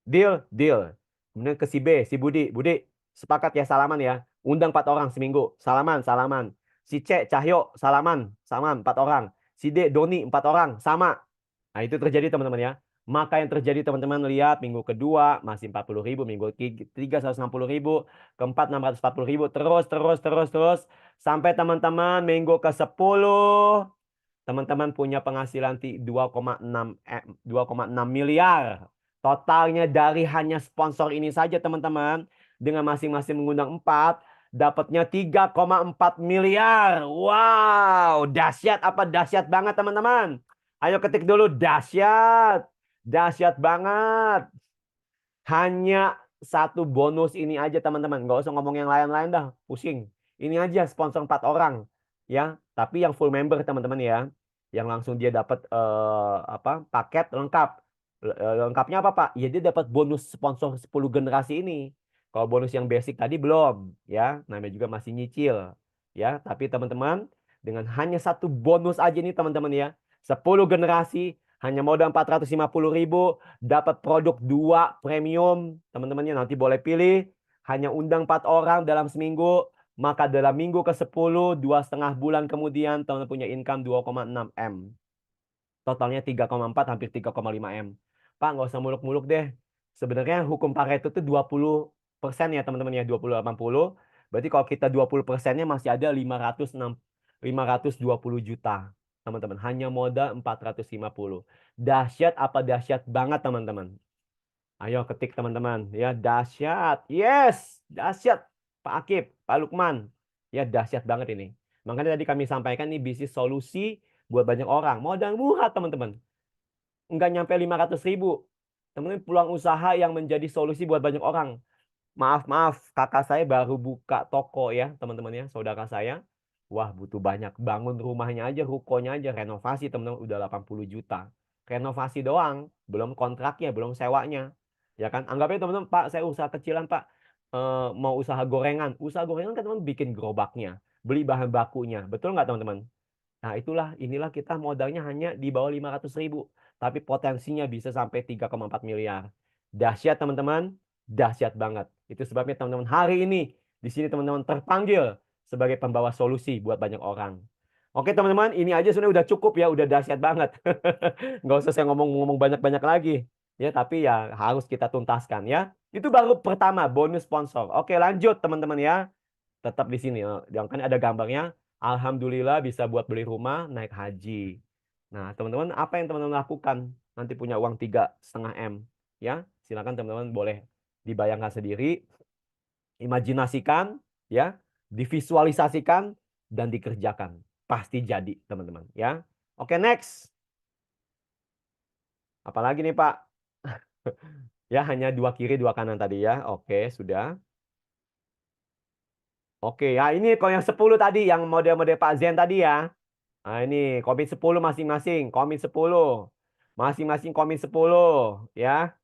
Deal, deal. Kemudian ke si B, si Budi. Budi, sepakat ya salaman ya. Undang 4 orang seminggu. Salaman, salaman. Si C, Cahyo, salaman, sama 4 orang. Si D, Doni, 4 orang, sama. Nah, itu terjadi teman-teman ya. Maka yang terjadi teman-teman lihat minggu kedua masih 40.000, minggu ketiga 160.000, keempat 640.000, terus sampai teman-teman minggu ke-10 teman-teman punya penghasilan 2,6 miliar. Totalnya dari hanya sponsor ini saja teman-teman dengan masing-masing mengundang 4 dapatnya 3,4 miliar. Wow, dahsyat apa dahsyat banget teman-teman. Ayo ketik dulu dahsyat. Dahsyat banget. Hanya satu bonus ini aja teman-teman. Nggak usah ngomong yang lain-lain dah. Pusing. Ini aja sponsor 4 orang. Ya, tapi yang full member teman-teman ya. Yang langsung dia dapat paket lengkap. Lengkapnya apa Pak? Ya dia dapat bonus sponsor 10 generasi ini. Kalau bonus yang basic tadi belum. Ya, namanya juga masih nyicil. Ya, tapi teman-teman dengan hanya satu bonus aja nih teman-teman ya. 10 generasi hanya modal 450.000 dapat produk 2 premium. Teman-temannya nanti boleh pilih. Hanya undang 4 orang dalam seminggu. Maka dalam minggu ke-10, 2,5 bulan kemudian, teman-teman punya income 2,6 M. Totalnya 3,4, hampir 3,5 M. Pak, nggak usah muluk-muluk deh. Sebenarnya hukum Pareto itu 20% ya teman-teman ya, 20-80. Berarti kalau kita 20%-nya masih ada 520 juta. Teman-teman, hanya modal 450. Dahsyat apa dahsyat banget teman-teman. Ayo ketik teman-teman ya, dahsyat. Yes, dahsyat. Pak Akib, Pak Lukman. Ya dahsyat banget ini. Makanya tadi kami sampaikan ini bisnis solusi buat banyak orang. Modal murah teman-teman. Enggak nyampe 500.000. Teman-teman peluang usaha yang menjadi solusi buat banyak orang. Maaf, kakak saya baru buka toko ya, teman-teman ya, saudara saya. Wah, butuh banyak. Bangun rumahnya aja, rukonya aja, renovasi teman-teman udah 80 juta. Renovasi doang, belum kontraknya, belum sewanya. Ya kan? Anggap aja teman-teman, Pak, saya usaha kecilan, Pak. Mau usaha gorengan. Usaha gorengan kan teman bikin gerobaknya, beli bahan bakunya. Betul nggak teman-teman? Nah, inilah kita modalnya hanya di bawah 500.000. Tapi potensinya bisa sampai 3,4 miliar. Dahsyat teman-teman, dahsyat banget. Itu sebabnya teman-teman hari ini di sini teman-teman terpanggil sebagai pembawa solusi buat banyak orang. Oke teman-teman, ini aja sudah udah cukup ya, udah dahsyat banget. Nggak usah saya ngomong-ngomong banyak-banyak lagi. Ya, tapi ya harus kita tuntaskan ya. Itu baru pertama, bonus sponsor. Oke, lanjut teman-teman ya. Tetap di sini. Yang kan ada gambarnya. Alhamdulillah bisa buat beli rumah, naik haji. Nah, teman-teman, apa yang teman-teman lakukan? Nanti punya uang 3,5 M. Ya, silakan teman-teman boleh dibayangkan sendiri, imajinasikan, ya, divisualisasikan, dan dikerjakan. Pasti jadi, teman-teman. Ya, oke, next. Apalagi nih, Pak? Ya, hanya 2 kiri, 2 kanan tadi ya. Oke, sudah. Oke, ya ini kalau yang 10 tadi, yang model-model Pak Zen tadi ya. Nah, ini komit 10 masing-masing, komit 10. Masing-masing komit 10, ya.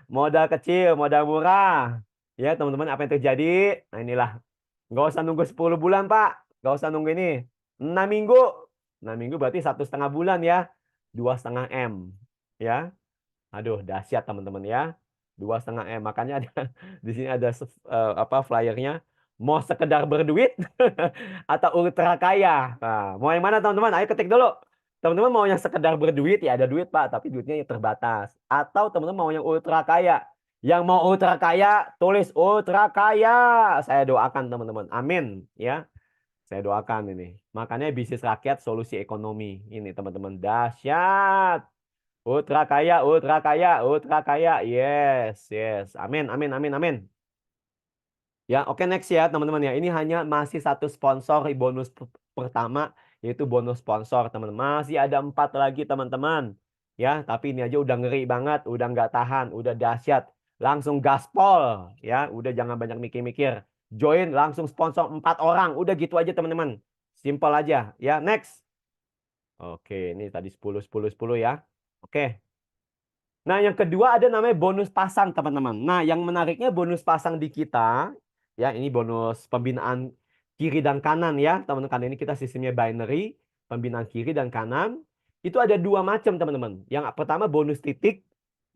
Modal kecil, modal murah. Ya, teman-teman, apa yang terjadi? Nah, inilah. Nggak usah nunggu 10 bulan, Pak. Nggak usah nunggu ini. 6 minggu. 6 minggu berarti 1,5 bulan ya. 2,5 M. Ya. Aduh, dahsyat teman-teman ya. 2,5 M. Makanya ada di sini ada apa flyernya. Mau sekedar berduit atau ultra kaya. Nah, mau yang mana teman-teman? Ayo ketik dulu. Teman-teman mau yang sekedar berduit ya ada duit Pak, tapi duitnya yang terbatas. Atau teman-teman mau yang ultra kaya. Yang mau ultra kaya, tulis ultra kaya. Saya doakan teman-teman. Amin ya. Saya doakan ini. Makanya bisnis rakyat solusi ekonomi. Ini teman-teman dahsyat. Ultra kaya, ultra kaya, ultra kaya. Yes, yes. Amin, amin, amin, amin. Ya, oke next ya teman-teman ya. Ini hanya masih satu sponsor bonus pertama yaitu bonus sponsor teman-teman. Masih ada 4 lagi teman-teman. Ya, tapi ini aja udah ngeri banget, udah nggak tahan, udah dahsyat. Langsung gaspol ya, udah jangan banyak mikir-mikir. Join langsung sponsor 4 orang. Udah gitu aja teman-teman. Simple aja ya. Next. Oke, ini tadi 10 10 10 ya. Oke. Nah, yang kedua ada namanya bonus pasang, teman-teman. Nah, yang menariknya bonus pasang di kita, ya ini bonus pembinaan kiri dan kanan ya, teman-teman. Karena ini kita sistemnya binary, pembinaan kiri dan kanan. Itu ada 2 macam, teman-teman. Yang pertama bonus titik,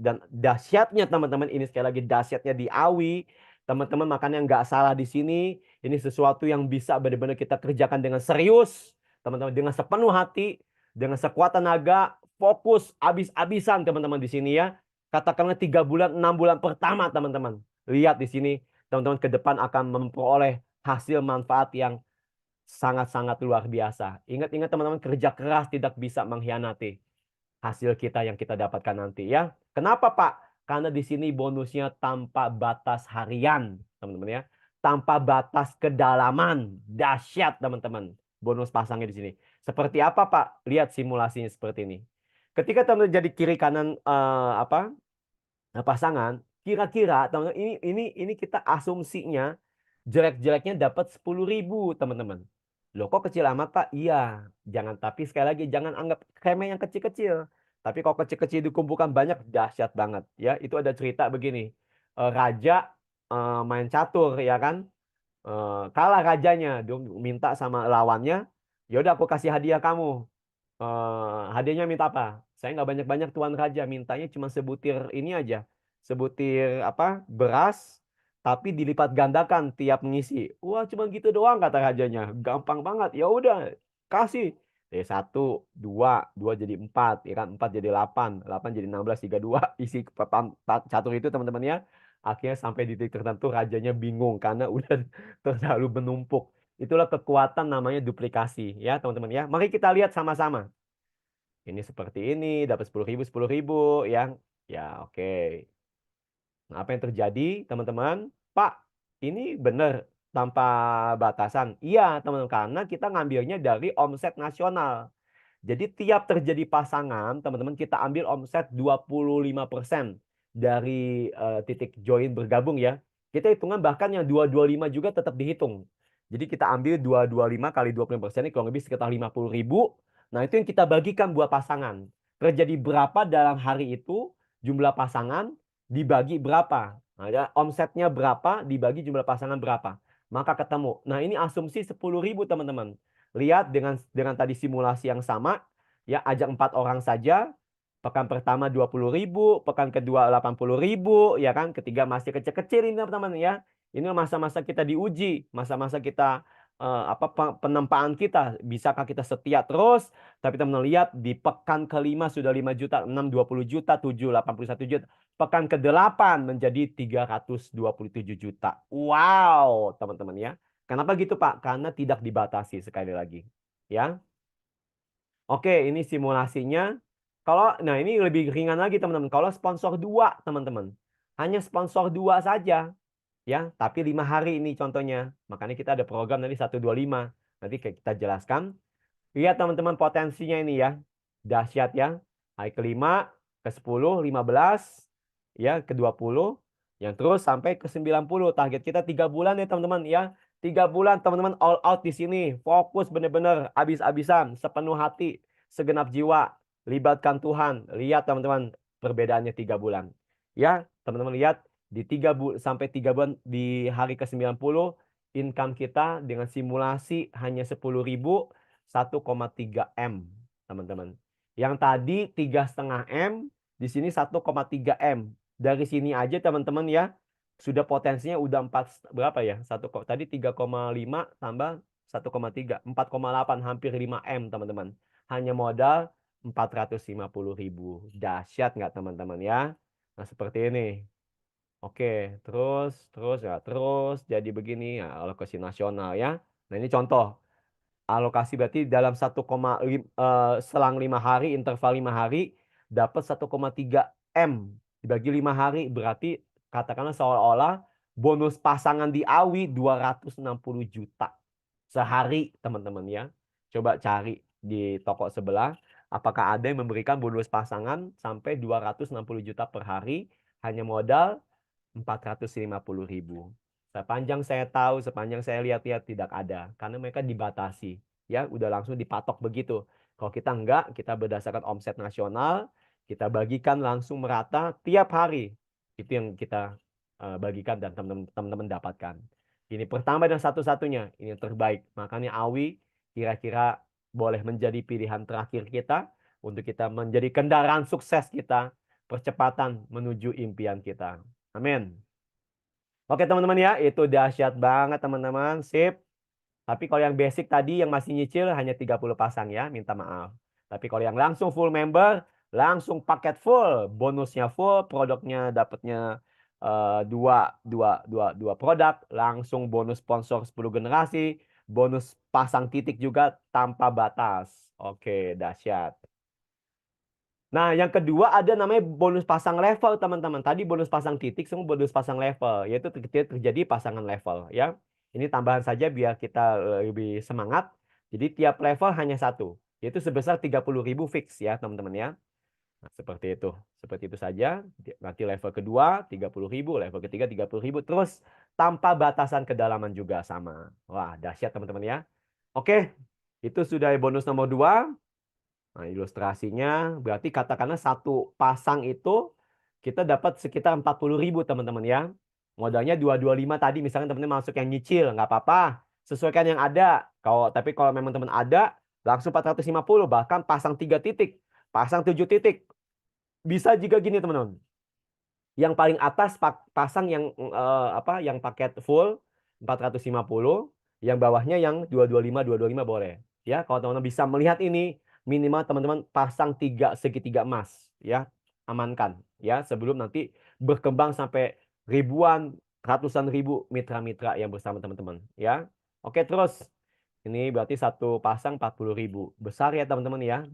dan dahsyatnya, teman-teman, ini sekali lagi dahsyatnya di AWI. Teman-teman, makanya nggak salah di sini. Ini sesuatu yang bisa benar-benar kita kerjakan dengan serius, teman-teman, dengan sepenuh hati, dengan sekuat tenaga, fokus abis-abisan teman-teman di sini ya. Katakanlah 3 bulan, 6 bulan pertama teman-teman. Lihat di sini teman-teman ke depan akan memperoleh hasil manfaat yang sangat-sangat luar biasa. Ingat-ingat teman-teman, kerja keras tidak bisa mengkhianati hasil kita yang kita dapatkan nanti ya. Kenapa Pak? Karena di sini bonusnya tanpa batas harian, teman-teman ya. Tanpa batas kedalaman. Dahsyat teman-teman. Bonus pasangnya di sini. Seperti apa Pak? Lihat simulasinya seperti ini. Ketika teman-teman jadi kiri kanan pasangan, kira-kira teman-teman ini kita asumsinya jelek-jeleknya dapat 10.000 teman-teman. Loh kok kecil amat Pak? Iya. Jangan, tapi sekali lagi jangan anggap remeh yang kecil-kecil. Tapi kalau kecil-kecil dikumpulkan banyak dahsyat banget ya. Itu ada cerita begini. Raja main catur ya kan. Kalah rajanya, dia minta sama lawannya, ya udah aku kasih hadiah kamu. Hadiahnya minta apa? Saya nggak banyak-banyak Tuan Raja, mintanya cuma sebutir ini aja, sebutir apa beras, tapi dilipat gandakan tiap mengisi. Wah cuma gitu doang kata rajanya, gampang banget. Ya udah kasih. 1, 2 jadi 4, ya kan 4 jadi 8, 8 jadi 16, 32 isi catur itu teman-teman ya. Akhirnya sampai di titik tertentu rajanya bingung karena udah terlalu menumpuk. Itulah kekuatan namanya duplikasi ya teman-teman ya. Mari kita lihat sama-sama. Ini seperti ini, dapat 10.000, 10.000 ya. Ya, oke. Nah, apa yang terjadi, teman-teman? Pak, ini benar tanpa batasan. Iya, teman-teman, karena kita ngambilnya dari omset nasional. Jadi tiap terjadi pasangan, teman-teman, kita ambil omset 25% dari titik join bergabung ya. Kita hitungan bahkan yang 225 juga tetap dihitung. Jadi kita ambil 225 kali 25% ini kurang lebih sekitar 50.000. Nah, itu yang kita bagikan buat pasangan. Terjadi berapa dalam hari itu, jumlah pasangan dibagi berapa. Nah, ya, omsetnya berapa dibagi jumlah pasangan berapa. Maka ketemu. Nah, ini asumsi 10.000 teman-teman. Lihat dengan tadi simulasi yang sama, ya ajak 4 orang saja. Pekan pertama 20.000, pekan kedua 80.000, ya kan? Ketiga masih kecil-kecil ini teman-teman ya. Ini masa-masa kita diuji, masa-masa kita penempaan kita, bisakah kita setia terus? Tapi teman-teman lihat di pekan kelima sudah 5 juta, 6 20 juta, 7 81 juta. Pekan ke-8 menjadi 327 juta. Wow, teman-teman ya. Kenapa gitu, Pak? Karena tidak dibatasi sekali lagi. Ya. Oke, ini simulasinya. Nah ini lebih ringan lagi, teman-teman. Kalau sponsor 2, teman-teman. Hanya sponsor 2 saja. Ya, tapi 5 hari ini contohnya. Makanya kita ada program nanti 125. Nanti kita jelaskan. Lihat teman-teman potensinya ini ya. Dahsyat ya. Hari kelima, ke-10, 15, ya, ke-20, yang terus sampai ke-90. Target kita 3 bulan ya teman-teman ya. 3 bulan teman-teman all out di sini. Fokus benar-benar habis-habisan, sepenuh hati, segenap jiwa. Libatkan Tuhan. Lihat teman-teman perbedaannya 3 bulan. Ya, teman-teman lihat di 3 bulan di hari ke-90 income kita dengan simulasi hanya 10.000 1,3 M, teman-teman. Yang tadi 3,5 M, di sini 1,3 M. Dari sini aja teman-teman ya, sudah potensinya udah 4 berapa ya? Tadi 3,5 tambah 1,3, 4,8, hampir 5 M, teman-teman. Hanya modal 450.000. Dahsyat nggak, teman-teman ya? Nah, seperti ini. Oke, terus jadi begini ya, alokasi nasional ya. Nah, ini contoh. Alokasi berarti dalam 1,5 selang 5 hari, interval 5 hari dapat 1,3 M dibagi 5 hari, berarti katakanlah seolah-olah bonus pasangan di AWI 260 juta sehari, teman-teman ya. Coba cari di toko sebelah apakah ada yang memberikan bonus pasangan sampai 260 juta per hari hanya modal 450.000. Sepanjang saya tahu, sepanjang saya lihat-lihat tidak ada. Karena mereka dibatasi. Ya, udah langsung dipatok begitu. Kalau kita enggak, kita berdasarkan omset nasional, kita bagikan langsung merata tiap hari. Itu yang kita bagikan dan teman-teman dapatkan. Ini pertama dan satu-satunya. Ini yang terbaik. Makanya AWI kira-kira boleh menjadi pilihan terakhir kita untuk kita menjadi kendaraan sukses kita, percepatan menuju impian kita. Amin. Oke teman-teman ya, itu dahsyat banget teman-teman. Sip. Tapi kalau yang basic tadi yang masih nyicil hanya 30 pasang ya, minta maaf. Tapi kalau yang langsung full member, langsung paket full, bonusnya full, produknya dapatnya dua produk, langsung bonus sponsor 10 generasi, bonus pasang titik juga tanpa batas. Oke, dahsyat. Nah, yang kedua ada namanya bonus pasang level, teman-teman. Tadi bonus pasang titik, semua bonus pasang level, yaitu terjadi pasangan level, ya. Ini tambahan saja biar kita lebih semangat. Jadi tiap level hanya satu, yaitu sebesar 30.000 fix ya, teman-teman ya. Nah, seperti itu. Seperti itu saja. Nanti level kedua 30.000, level ketiga 30.000, terus tanpa batasan kedalaman juga sama. Wah, dahsyat teman-teman ya. Oke, itu sudah bonus nomor 2. Nah, ilustrasinya berarti katakanlah satu pasang itu kita dapat sekitar 40.000 teman-teman ya. Modalnya 225 tadi, misalnya teman-teman masuk yang nyicil, nggak apa-apa. Sesuaikan yang ada. Tapi kalau memang teman ada, langsung 450, bahkan pasang 3 titik, pasang 7 titik. Bisa juga gini teman-teman. Yang paling atas pasang yang yang paket full 450, yang bawahnya yang 225 boleh. Ya, kalau teman-teman bisa melihat ini, minimal teman-teman pasang 3 segitiga emas ya, amankan ya sebelum nanti berkembang sampai ribuan, ratusan ribu mitra-mitra yang bersama teman-teman ya. Oke, terus ini berarti satu pasang 40.000. Besar ya teman-teman ya,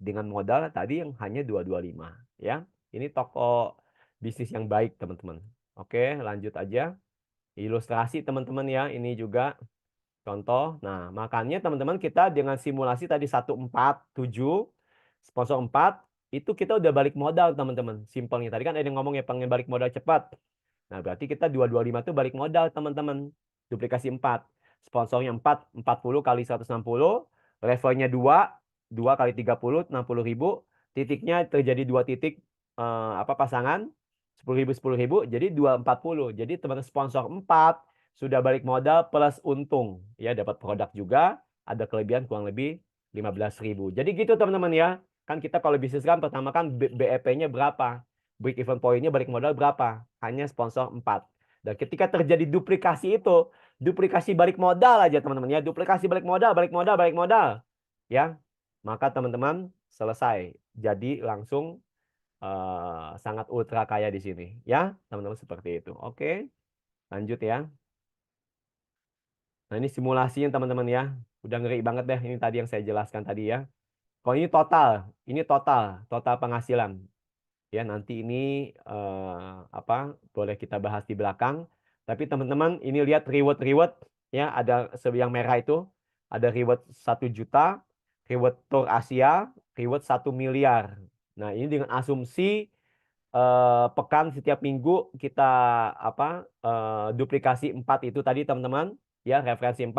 dengan modal tadi yang hanya 225 ya. Ini toko bisnis yang baik teman-teman. Oke, lanjut aja. Ilustrasi teman-teman ya, ini juga contoh. Nah, makanya teman-teman kita dengan simulasi tadi 147, sponsor 4, itu kita udah balik modal teman-teman. Simpelnya tadi kan ada yang ngomong ya pengen balik modal cepat. Nah, berarti kita 225 itu balik modal teman-teman. Duplikasi 4. Sponsornya 4, 40 kali 160. Levelnya 2, 2 kali 30, 60.000. Titiknya terjadi 2 titik pasangan. 10.000, 10.000. Jadi 240. Jadi teman-teman sponsor 4 sudah balik modal plus untung. Ya, dapat produk juga. Ada kelebihan kurang lebih 15.000. Jadi gitu teman-teman ya. Kan kita kalau bisnis kan pertama kan BEP-nya berapa? Break even point-nya balik modal berapa? Hanya sponsor 4. Dan ketika terjadi duplikasi itu, duplikasi balik modal aja teman-teman ya. Duplikasi balik modal, balik modal, balik modal. Ya, maka teman-teman selesai. Jadi langsung sangat ultra kaya di sini. Ya, teman-teman seperti itu. Oke, lanjut ya. Nah, ini simulasinya teman-teman ya. Udah ngeri banget deh ini tadi yang saya jelaskan tadi ya. Kalau ini total penghasilan. Ya, nanti ini boleh kita bahas di belakang. Tapi teman-teman ini lihat reward ya, ada yang merah itu ada reward 1 juta, reward tour Asia, reward 1 miliar. Nah, ini dengan asumsi pekan setiap minggu kita duplikasi 4 itu tadi teman-teman ya, referensi 4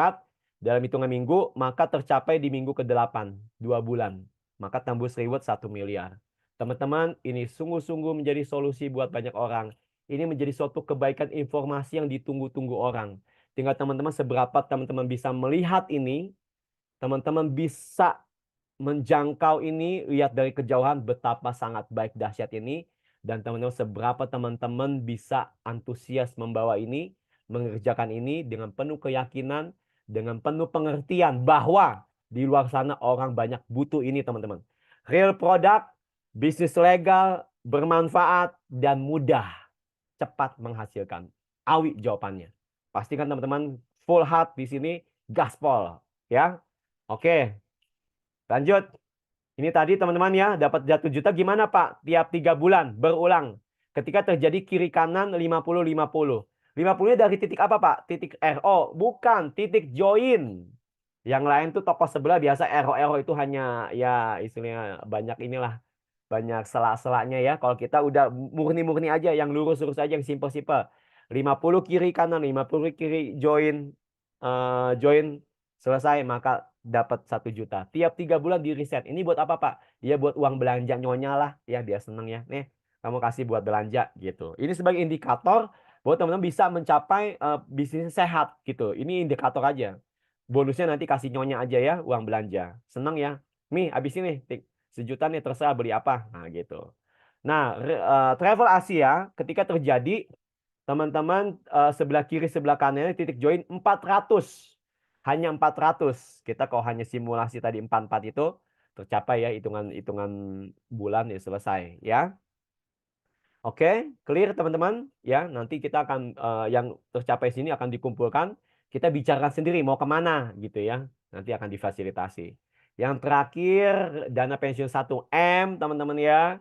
dalam hitungan minggu, maka tercapai di minggu ke-8, 2 bulan. Maka tembus reward 1 miliar. Teman-teman, ini sungguh-sungguh menjadi solusi buat banyak orang. Ini menjadi suatu kebaikan informasi yang ditunggu-tunggu orang. Tinggal teman-teman seberapa teman-teman bisa melihat ini, teman-teman bisa menjangkau ini, lihat dari kejauhan betapa sangat baik dahsyat ini, dan teman-teman seberapa teman-teman bisa antusias membawa ini, mengerjakan ini dengan penuh keyakinan, dengan penuh pengertian bahwa di luar sana orang banyak butuh ini teman-teman. Real product, bisnis legal, bermanfaat, dan mudah, cepat menghasilkan. Awi jawabannya. Pastikan teman-teman full heart di sini, gaspol. Ya, oke. Lanjut. Ini tadi teman-teman ya, dapat 1 juta gimana Pak? Tiap 3 bulan berulang. Ketika terjadi kiri kanan 50-50. 50-nya dari titik apa Pak? Titik RO. Bukan, titik join. Yang lain tuh toko sebelah biasa RO itu hanya ya istilahnya banyak inilah. Banyak selak-selaknya ya. Kalau kita udah murni-murni aja, yang lurus-lurus aja, yang simple-simple. 50 kiri kanan, 50 kiri join. Join selesai, maka dapat 1 juta. Tiap 3 bulan di reset. Ini buat apa Pak? Ya buat uang belanja nyonya lah. Ya dia seneng ya. Nih, kamu kasih buat belanja gitu. Ini sebagai indikator bahwa teman-teman bisa mencapai bisnis sehat gitu. Ini indikator aja. Bonusnya nanti kasih nyonya aja ya, uang belanja. Seneng ya. Mi, habis ini 1 juta nih terserah beli apa. Nah, gitu. Nah, travel Asia ketika terjadi teman-teman sebelah kiri sebelah kanannya titik join 400. Hanya 400. Kita kalau hanya simulasi tadi 44 itu tercapai ya hitungan bulan ya selesai ya. Oke, clear teman-teman ya. Nanti kita akan yang tercapai sini akan dikumpulkan. Kita bicarakan sendiri mau kemana gitu ya. Nanti akan difasilitasi. Yang terakhir dana pensiun 1 M teman-teman ya.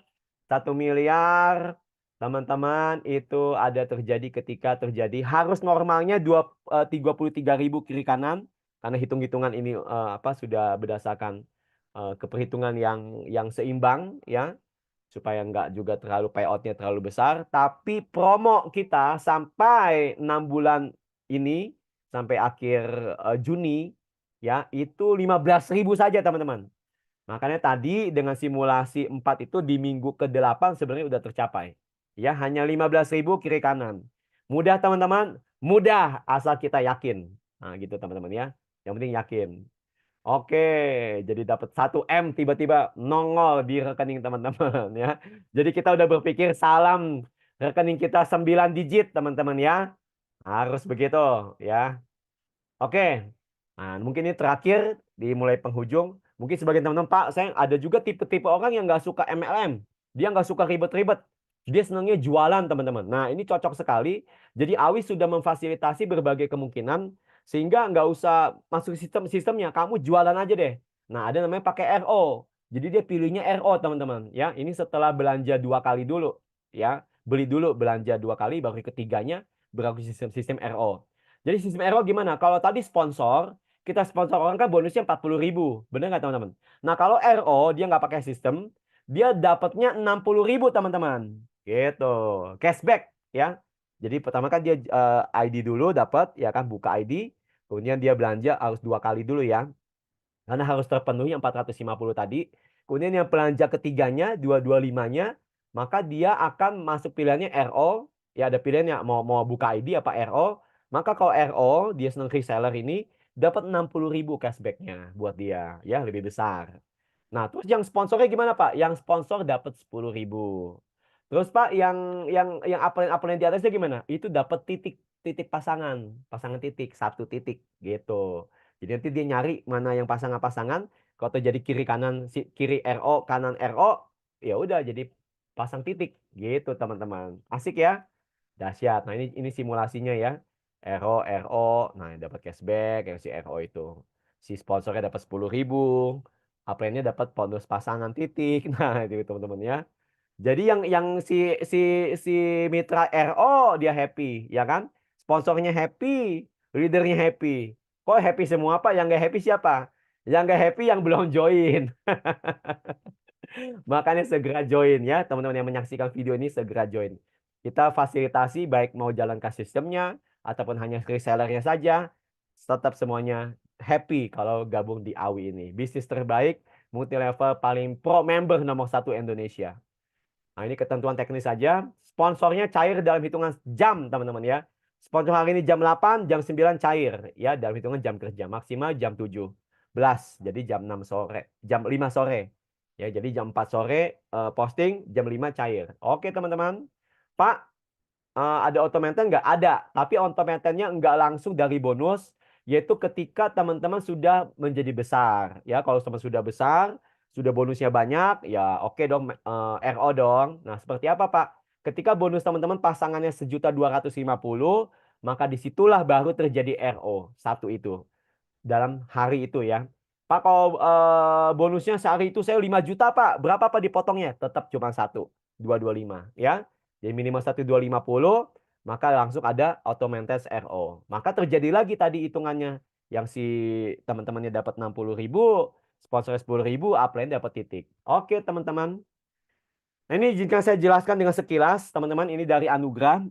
1 miliar teman-teman itu ada terjadi ketika terjadi harus normalnya 33.000 kiri kanan karena hitung-hitungan ini apa sudah berdasarkan keperhitungan yang seimbang ya supaya nggak juga terlalu payoutnya terlalu besar. Tapi promo kita sampai 6 bulan ini sampai akhir Juni ya itu 15.000 saja teman-teman. Makanya tadi dengan simulasi 4 itu di minggu ke-8 sebenarnya udah tercapai. Ya, hanya 15.000 kiri kanan. Mudah teman-teman, mudah asal kita yakin. Nah, gitu teman-teman ya. Yang penting yakin. Oke, jadi dapat 1 M tiba-tiba nongol di rekening teman-teman ya. Jadi kita udah berpikir salam rekening kita 9 digit teman-teman ya. Harus begitu ya. Oke. Nah, mungkin ini terakhir dimulai penghujung. Mungkin sebagian teman-teman, Pak, saya ada juga tipe-tipe orang yang nggak suka MLM. Dia nggak suka ribet-ribet. Dia senangnya jualan, teman-teman. Nah, ini cocok sekali. Jadi Awi sudah memfasilitasi berbagai kemungkinan sehingga nggak usah masuk sistemnya. Kamu jualan aja deh. Nah, ada namanya pakai RO. Jadi dia pilihnya RO, teman-teman. Ya, ini setelah belanja 2 kali dulu. Ya, beli dulu belanja 2 kali, baru ketiganya berlaku sistem RO. Jadi sistem RO gimana? Kalau tadi sponsor, kita sponsor orang kan bonusnya 40.000. Benar nggak teman-teman? Nah kalau RO dia nggak pakai sistem, dia dapatnya 60.000 teman-teman. Gitu. Cashback ya. Jadi pertama kan dia ID dulu dapat ya kan buka ID. Kemudian dia belanja harus 2 kali dulu ya. Karena harus terpenuhi 450 tadi. Kemudian yang belanja ketiganya 225-nya, maka dia akan masuk pilihannya RO. Ya ada pilihannya mau buka ID apa RO. Maka kalau RO dia senang reseller ini dapat 60.000 cashbacknya buat dia ya lebih besar. Nah terus yang sponsornya gimana Pak? Yang sponsor dapat 10.000. Terus Pak yang upline di atasnya gimana? Itu dapat titik pasangan titik 1 titik gitu. Jadi nanti dia nyari mana yang pasangan-pasangan. Kalau terjadi kiri kanan kiri RO kanan RO ya udah jadi pasang titik gitu teman-teman. Asik ya? Dahsyat. Nah, ini simulasinya ya. RO. Nah, dapat cashback yang si RO itu. Si sponsornya dapat 10.000. Upline-nya dapat bonus pasangan titik. Nah, itu teman-teman ya. Jadi yang si mitra RO dia happy, ya kan? Sponsornya happy, leadernya happy. Kok happy semua Pak? Yang nggak happy siapa? Yang nggak happy yang belum join. Makanya segera join ya, teman-teman yang menyaksikan video ini segera join. Kita fasilitasi baik mau jalan ke sistemnya ataupun hanya resellernya saja, tetap semuanya happy kalau gabung di AWI ini. Bisnis terbaik, multi level paling pro member nomor 1 Indonesia. Nah, ini ketentuan teknis saja. Sponsornya cair dalam hitungan jam, teman-teman ya. Sponsor hari ini jam 8, jam 9 cair ya dalam hitungan jam kerja, maksimal jam 7. Jadi jam 6 sore, jam 5 sore. Ya, jadi jam 4 sore posting, jam 5 cair. Oke, teman-teman. Pak, ada auto maintain nggak? Ada, tapi auto maintain-nya nggak langsung dari bonus, yaitu ketika teman-teman sudah menjadi besar. Ya, kalau teman sudah besar, sudah bonusnya banyak, ya oke dong, RO dong. Nah, seperti apa, Pak? Ketika bonus teman-teman pasangannya 1.250.000, maka disitulah baru terjadi RO satu itu dalam hari itu ya. Pak, kalau bonusnya sehari itu saya 5 juta, Pak. Berapa Pak dipotongnya? Tetap cuma 1.225 ya. Jadi minimal 1.250, maka langsung ada auto maintenance RO. Maka terjadi lagi tadi hitungannya. Yang si teman-temannya dapat 60.000, sponsor 10.000, upline dapat titik. Oke, teman-teman. Nah, ini jika saya jelaskan dengan sekilas, teman-teman, ini dari Anugerah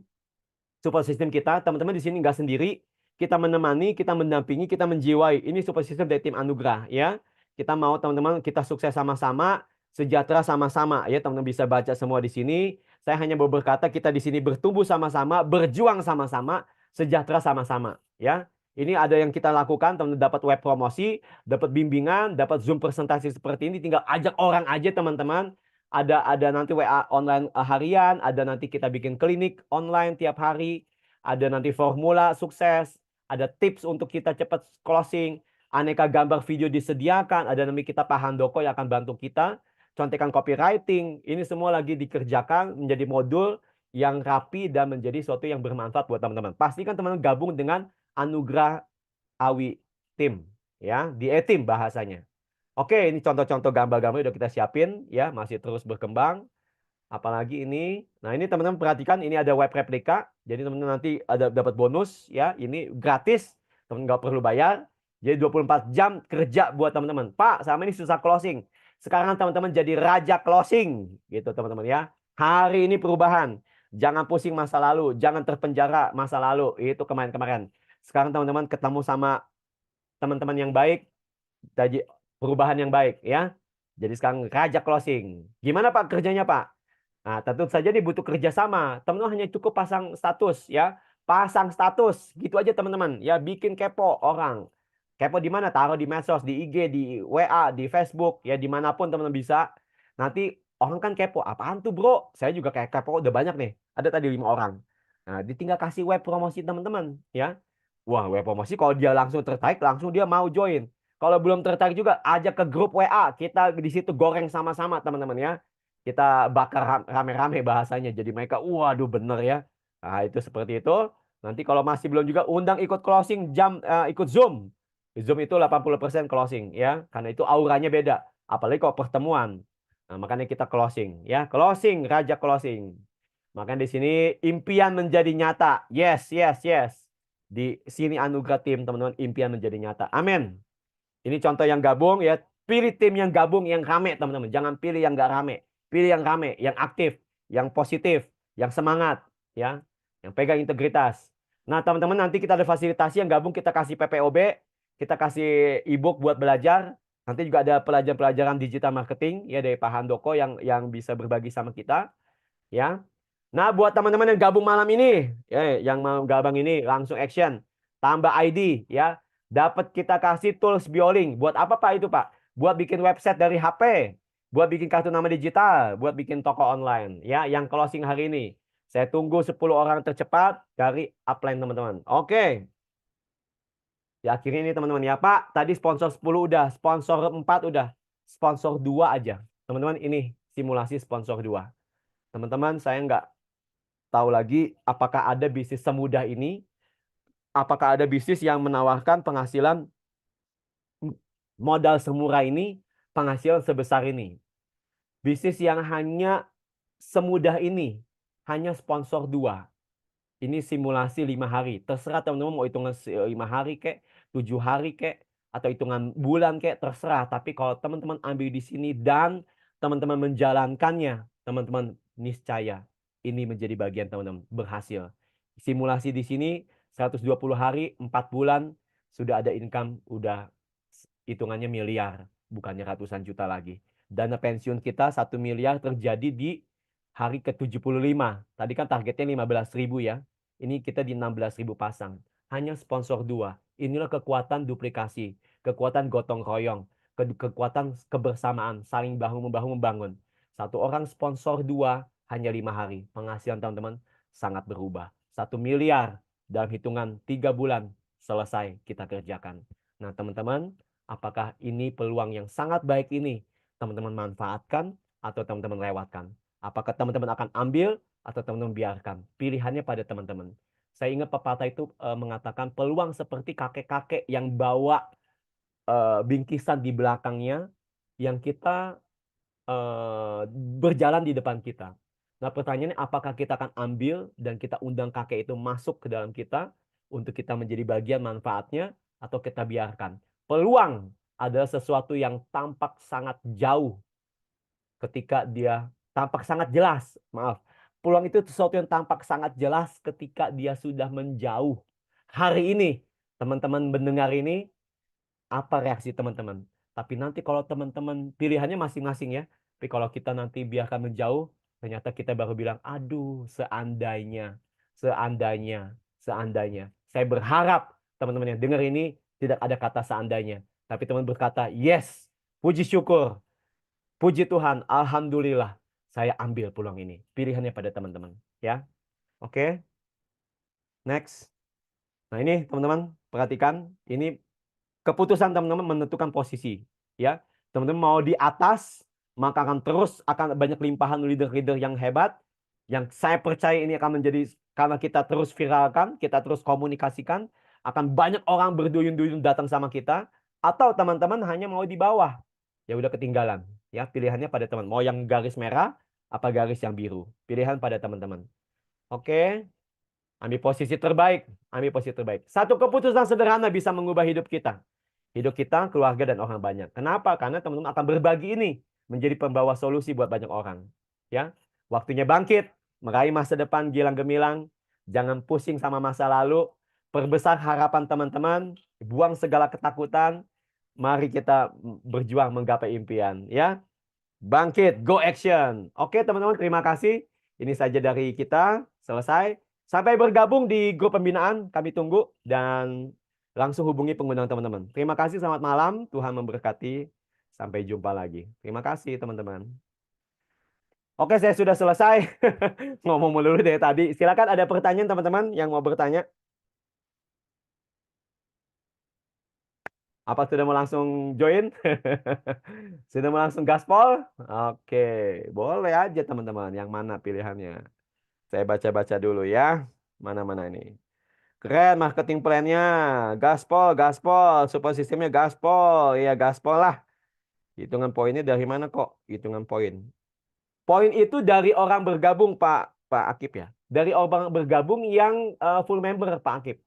support system kita. Teman-teman di sini nggak sendiri. Kita menemani, kita mendampingi, kita menjiwai. Ini support system dari tim Anugerah ya. Kita mau teman-teman kita sukses sama-sama, sejahtera sama-sama ya. Teman-teman bisa baca semua di sini. Saya hanya mau berkata kita di sini bertumbuh sama-sama, berjuang sama-sama, sejahtera sama-sama ya. Ini ada yang kita lakukan, teman-teman dapat web promosi, dapat bimbingan, dapat Zoom presentasi seperti ini, tinggal ajak orang aja teman-teman. Ada nanti WA online harian, ada nanti kita bikin klinik online tiap hari, ada nanti formula sukses, ada tips untuk kita cepat closing, aneka gambar video disediakan, ada nanti kita Pak Handoko yang akan bantu kita, contekan copywriting, ini semua lagi dikerjakan menjadi modul yang rapi dan menjadi sesuatu yang bermanfaat buat teman-teman. Pastikan teman-teman gabung dengan Anugerah Awi Team ya, di E-Team bahasanya. Oke, ini contoh-contoh gambar-gambar udah kita siapin ya, masih terus berkembang. Apalagi ini. Nah, ini teman-teman perhatikan, ini ada web replika. Jadi teman-teman nanti ada dapat bonus ya, ini gratis. Teman nggak perlu bayar. Jadi 24 jam kerja buat teman-teman. Pak, sama ini susah closing. Sekarang teman-teman jadi raja closing gitu teman-teman ya. Hari ini perubahan. Jangan pusing masa lalu, jangan terpenjara masa lalu. Itu kemarin-kemarin. Sekarang teman-teman ketemu sama teman-teman yang baik, jadi perubahan yang baik ya. Jadi sekarang raja closing. Gimana Pak kerjanya Pak? Nah, tentu saja dibutuh kerjasama. Teman-teman hanya cukup pasang status ya. Pasang status gitu aja teman-teman. Ya bikin kepo orang. Kepo di mana? Taruh di medsos, di IG, di WA, di Facebook, ya dimanapun teman-teman bisa. Nanti orang kan kepo. Apaan tuh bro? Saya juga kayak kepo udah banyak nih. Ada tadi 5 orang. Nah, ditinggal kasih web promosi teman-teman ya. Wah, web promosi kalau dia langsung tertarik, langsung dia mau join. Kalau belum tertarik juga, ajak ke grup WA. Kita di situ goreng sama-sama teman-teman ya. Kita bakar rame-rame bahasanya. Jadi mereka, waduh bener ya. Nah, itu seperti itu. Nanti kalau masih belum juga, undang ikut closing, ikut Zoom. Zoom itu 80% closing ya. Karena itu auranya beda. Apalagi kalau pertemuan. Nah, makanya kita closing ya. Closing, raja closing. Makanya di sini impian menjadi nyata. Yes, yes, yes. Di sini Anugerah Tim, teman-teman, impian menjadi nyata. Amin. Ini contoh yang gabung ya. Pilih tim yang gabung yang rame, teman-teman. Jangan pilih yang nggak rame. Pilih yang rame, yang aktif, yang positif, yang semangat, ya, yang pegang integritas. Nah, teman-teman nanti kita ada fasilitasi yang gabung, kita kasih PPOB, kita kasih e-book buat belajar. Nanti juga ada pelajaran-pelajaran digital marketing ya dari Pak Handoko yang bisa berbagi sama kita, ya. Nah, buat teman-teman yang gabung malam ini, ya, yang mau gabung ini langsung action, tambah ID, ya, dapat kita kasih tools Bioling. Buat apa Pak itu Pak? Buat bikin website dari HP, buat bikin kartu nama digital, buat bikin toko online, ya, yang closing hari ini. Saya tunggu 10 orang tercepat dari upline teman-teman. Oke. Ya, akhirnya ini teman-teman ya Pak. Tadi sponsor 10 udah, sponsor 4 udah, sponsor 2 aja. Teman-teman ini simulasi sponsor 2. Teman-teman, saya nggak tahu lagi apakah ada bisnis semudah ini, apakah ada bisnis yang menawarkan penghasilan modal semurah ini, penghasilan sebesar ini. Bisnis yang hanya semudah ini, hanya sponsor 2. Ini simulasi 5 hari. Terserah teman-teman mau hitungan 5 hari kek, 7 hari kek, atau hitungan bulan kek, terserah. Tapi kalau teman-teman ambil di sini dan teman-teman menjalankannya, teman-teman niscaya ini menjadi bagian teman-teman berhasil. Simulasi di sini 120 hari, 4 bulan, sudah ada income, udah hitungannya miliar, bukannya ratusan juta lagi. Dana pensiun kita 1 miliar terjadi di hari ke-75. Tadi kan targetnya 15.000 ya. Ini kita di 16.000 pasang. Hanya sponsor 2. Inilah kekuatan duplikasi. kekuatan gotong royong, kekuatan kebersamaan, saling bahu-membahu membangun. Satu orang sponsor 2, hanya 5 hari. Penghasilan teman-teman sangat berubah. 1 miliar dalam hitungan 3 bulan selesai kita kerjakan. Nah teman-teman, apakah ini peluang yang sangat baik ini teman-teman manfaatkan atau teman-teman lewatkan? Apakah teman-teman akan ambil atau teman-teman biarkan? Pilihannya pada teman-teman. Saya ingat pepatah itu mengatakan peluang seperti kakek-kakek yang bawa bingkisan di belakangnya yang kita berjalan di depan kita. Nah, pertanyaannya apakah kita akan ambil dan kita undang kakek itu masuk ke dalam kita untuk kita menjadi bagian manfaatnya atau kita biarkan? Peluang adalah sesuatu yang tampak sangat jauh ketika dia tampak sangat jelas, maaf. Peluang itu sesuatu yang tampak sangat jelas ketika dia sudah menjauh. Hari ini, teman-teman mendengar ini, apa reaksi teman-teman? Tapi nanti kalau teman-teman pilihannya masing-masing ya. Tapi kalau kita nanti biarkan menjauh, ternyata kita baru bilang, aduh, seandainya, seandainya, seandainya. Saya berharap teman-teman yang dengar ini tidak ada kata seandainya. Tapi teman berkata, yes, puji syukur. Puji Tuhan, alhamdulillah saya ambil peluang ini. Pilihannya pada teman-teman, ya. Oke. Next. Nah, ini teman-teman perhatikan, ini keputusan teman-teman menentukan posisi, ya. Teman-teman mau di atas, maka akan banyak limpahan leader-leader yang hebat yang saya percaya ini akan menjadi karena kita terus viralkan, kita terus komunikasikan, akan banyak orang berduyun-duyun datang sama kita atau teman-teman hanya mau di bawah. Ya udah ketinggalan. Ya, pilihannya pada teman. Mau yang garis merah apa garis yang biru? Pilihan pada teman-teman. Oke. Ambil posisi terbaik, ambil posisi terbaik. Satu keputusan sederhana bisa mengubah hidup kita. Hidup kita, keluarga dan orang banyak. Kenapa? Karena teman-teman akan berbagi ini menjadi pembawa solusi buat banyak orang. Ya. Waktunya bangkit, meraih masa depan gilang gemilang. Jangan pusing sama masa lalu. Perbesar harapan teman-teman, buang segala ketakutan. Mari kita berjuang menggapai impian, ya. Bangkit, go action. Oke, teman-teman, terima kasih. Ini saja dari kita, selesai. Sampai bergabung di grup pembinaan, kami tunggu dan langsung hubungi pengundang teman-teman. Terima kasih, selamat malam. Tuhan memberkati. Sampai jumpa lagi. Terima kasih, teman-teman. Oke, saya sudah selesai. Ngomong melulu dari tadi. Silakan ada pertanyaan, teman-teman, yang mau bertanya. Apa sudah mau langsung join? Sudah mau langsung gaspol? Oke, boleh aja teman-teman. Yang mana pilihannya? Saya baca-baca dulu ya. Mana-mana ini. Keren marketing plan-nya. Gaspol, gaspol. Support sistemnya gaspol. Iya, gaspol lah. Hitungan poinnya dari mana kok? Hitungan poin. Poin itu dari orang bergabung, Pak Akip ya. Dari orang bergabung yang full member, Pak Akip.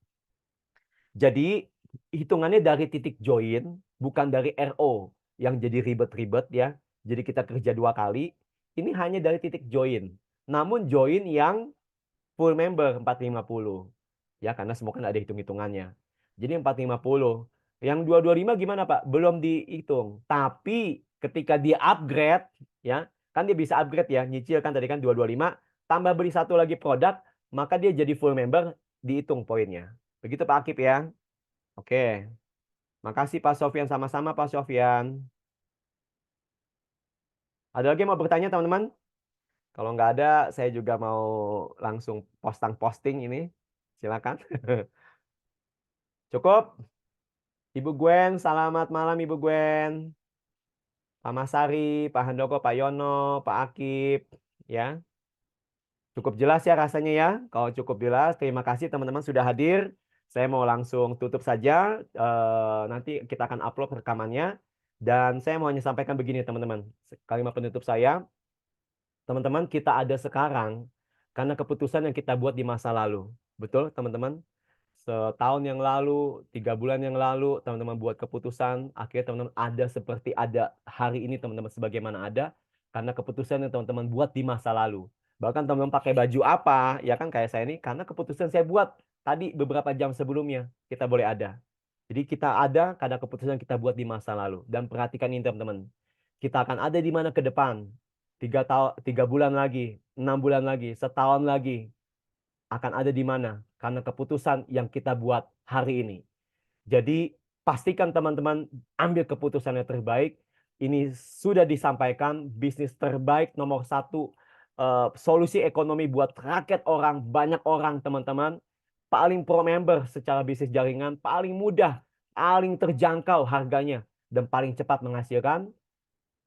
Jadi hitungannya dari titik join, bukan dari RO yang jadi ribet-ribet ya. Jadi kita kerja 2 kali. Ini hanya dari titik join. Namun join yang full member 450. Ya, karena semua kan ada hitung-hitungannya. Jadi 450. Yang 225 gimana, Pak? Belum dihitung. Tapi ketika dia upgrade, ya, kan dia bisa upgrade ya. Nyicil kan tadi kan 225, tambah beli satu lagi produk, maka dia jadi full member, dihitung poinnya. Begitu Pak Akip ya. Oke. Makasih Pak Sofyan, sama-sama Pak Sofyan. Ada lagi yang mau bertanya teman-teman? Kalau nggak ada, saya juga mau langsung posting ini. Silakan. Cukup? Ibu Gwen, selamat malam Ibu Gwen. Pak Masari, Pak Handoko, Pak Yono, Pak Akip. Ya, cukup jelas ya rasanya ya. Kalau cukup jelas, terima kasih teman-teman sudah hadir. Saya mau langsung tutup saja. Nanti kita akan upload rekamannya. Dan saya mau hanya sampaikan begini teman-teman. Kalimat penutup saya. Teman-teman, kita ada sekarang karena keputusan yang kita buat di masa lalu. Betul teman-teman? Setahun yang lalu, 3 bulan yang lalu, teman-teman buat keputusan, akhirnya teman-teman ada seperti ada hari ini teman-teman sebagaimana ada, karena keputusan yang teman-teman buat di masa lalu. Bahkan teman-teman pakai baju apa, ya kan kayak saya ini, karena keputusan saya buat tadi beberapa jam sebelumnya, kita boleh ada. Jadi kita ada karena keputusan kita buat di masa lalu. Dan perhatikan ini teman-teman, kita akan ada di mana ke depan, 3 bulan lagi, 6 bulan lagi, setahun lagi, akan ada di mana karena keputusan yang kita buat hari ini. Jadi pastikan teman-teman ambil keputusan yang terbaik. Ini sudah disampaikan, bisnis terbaik nomor satu, solusi ekonomi buat rakyat orang, banyak orang teman-teman. Paling pro member secara bisnis jaringan, paling mudah, paling terjangkau harganya, dan paling cepat menghasilkan.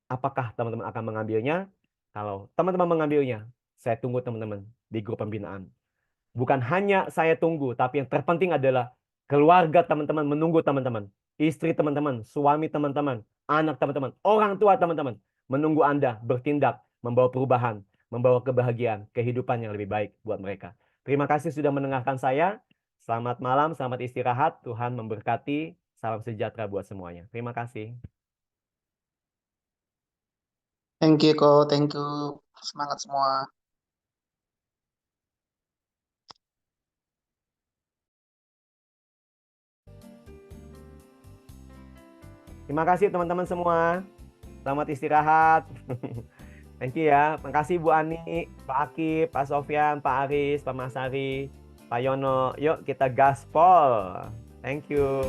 Apakah teman-teman akan mengambilnya? Kalau teman-teman mengambilnya, saya tunggu teman-teman di grup pembinaan. Bukan hanya saya tunggu, tapi yang terpenting adalah keluarga teman-teman menunggu teman-teman. Istri teman-teman, suami teman-teman, anak teman-teman, orang tua teman-teman menunggu Anda bertindak, membawa perubahan, membawa kebahagiaan, kehidupan yang lebih baik buat mereka. Terima kasih sudah mendengarkan saya. Selamat malam, selamat istirahat. Tuhan memberkati. Salam sejahtera buat semuanya. Terima kasih. Thank you, Ko. Thank you. Semangat semua. Terima kasih teman-teman semua. Selamat istirahat. Thank you ya. Makasih Bu Ani, Pak Akib, Pak Sofyan, Pak Aris, Pak Masari, Pak Yono. Yuk kita gaspol. Thank you.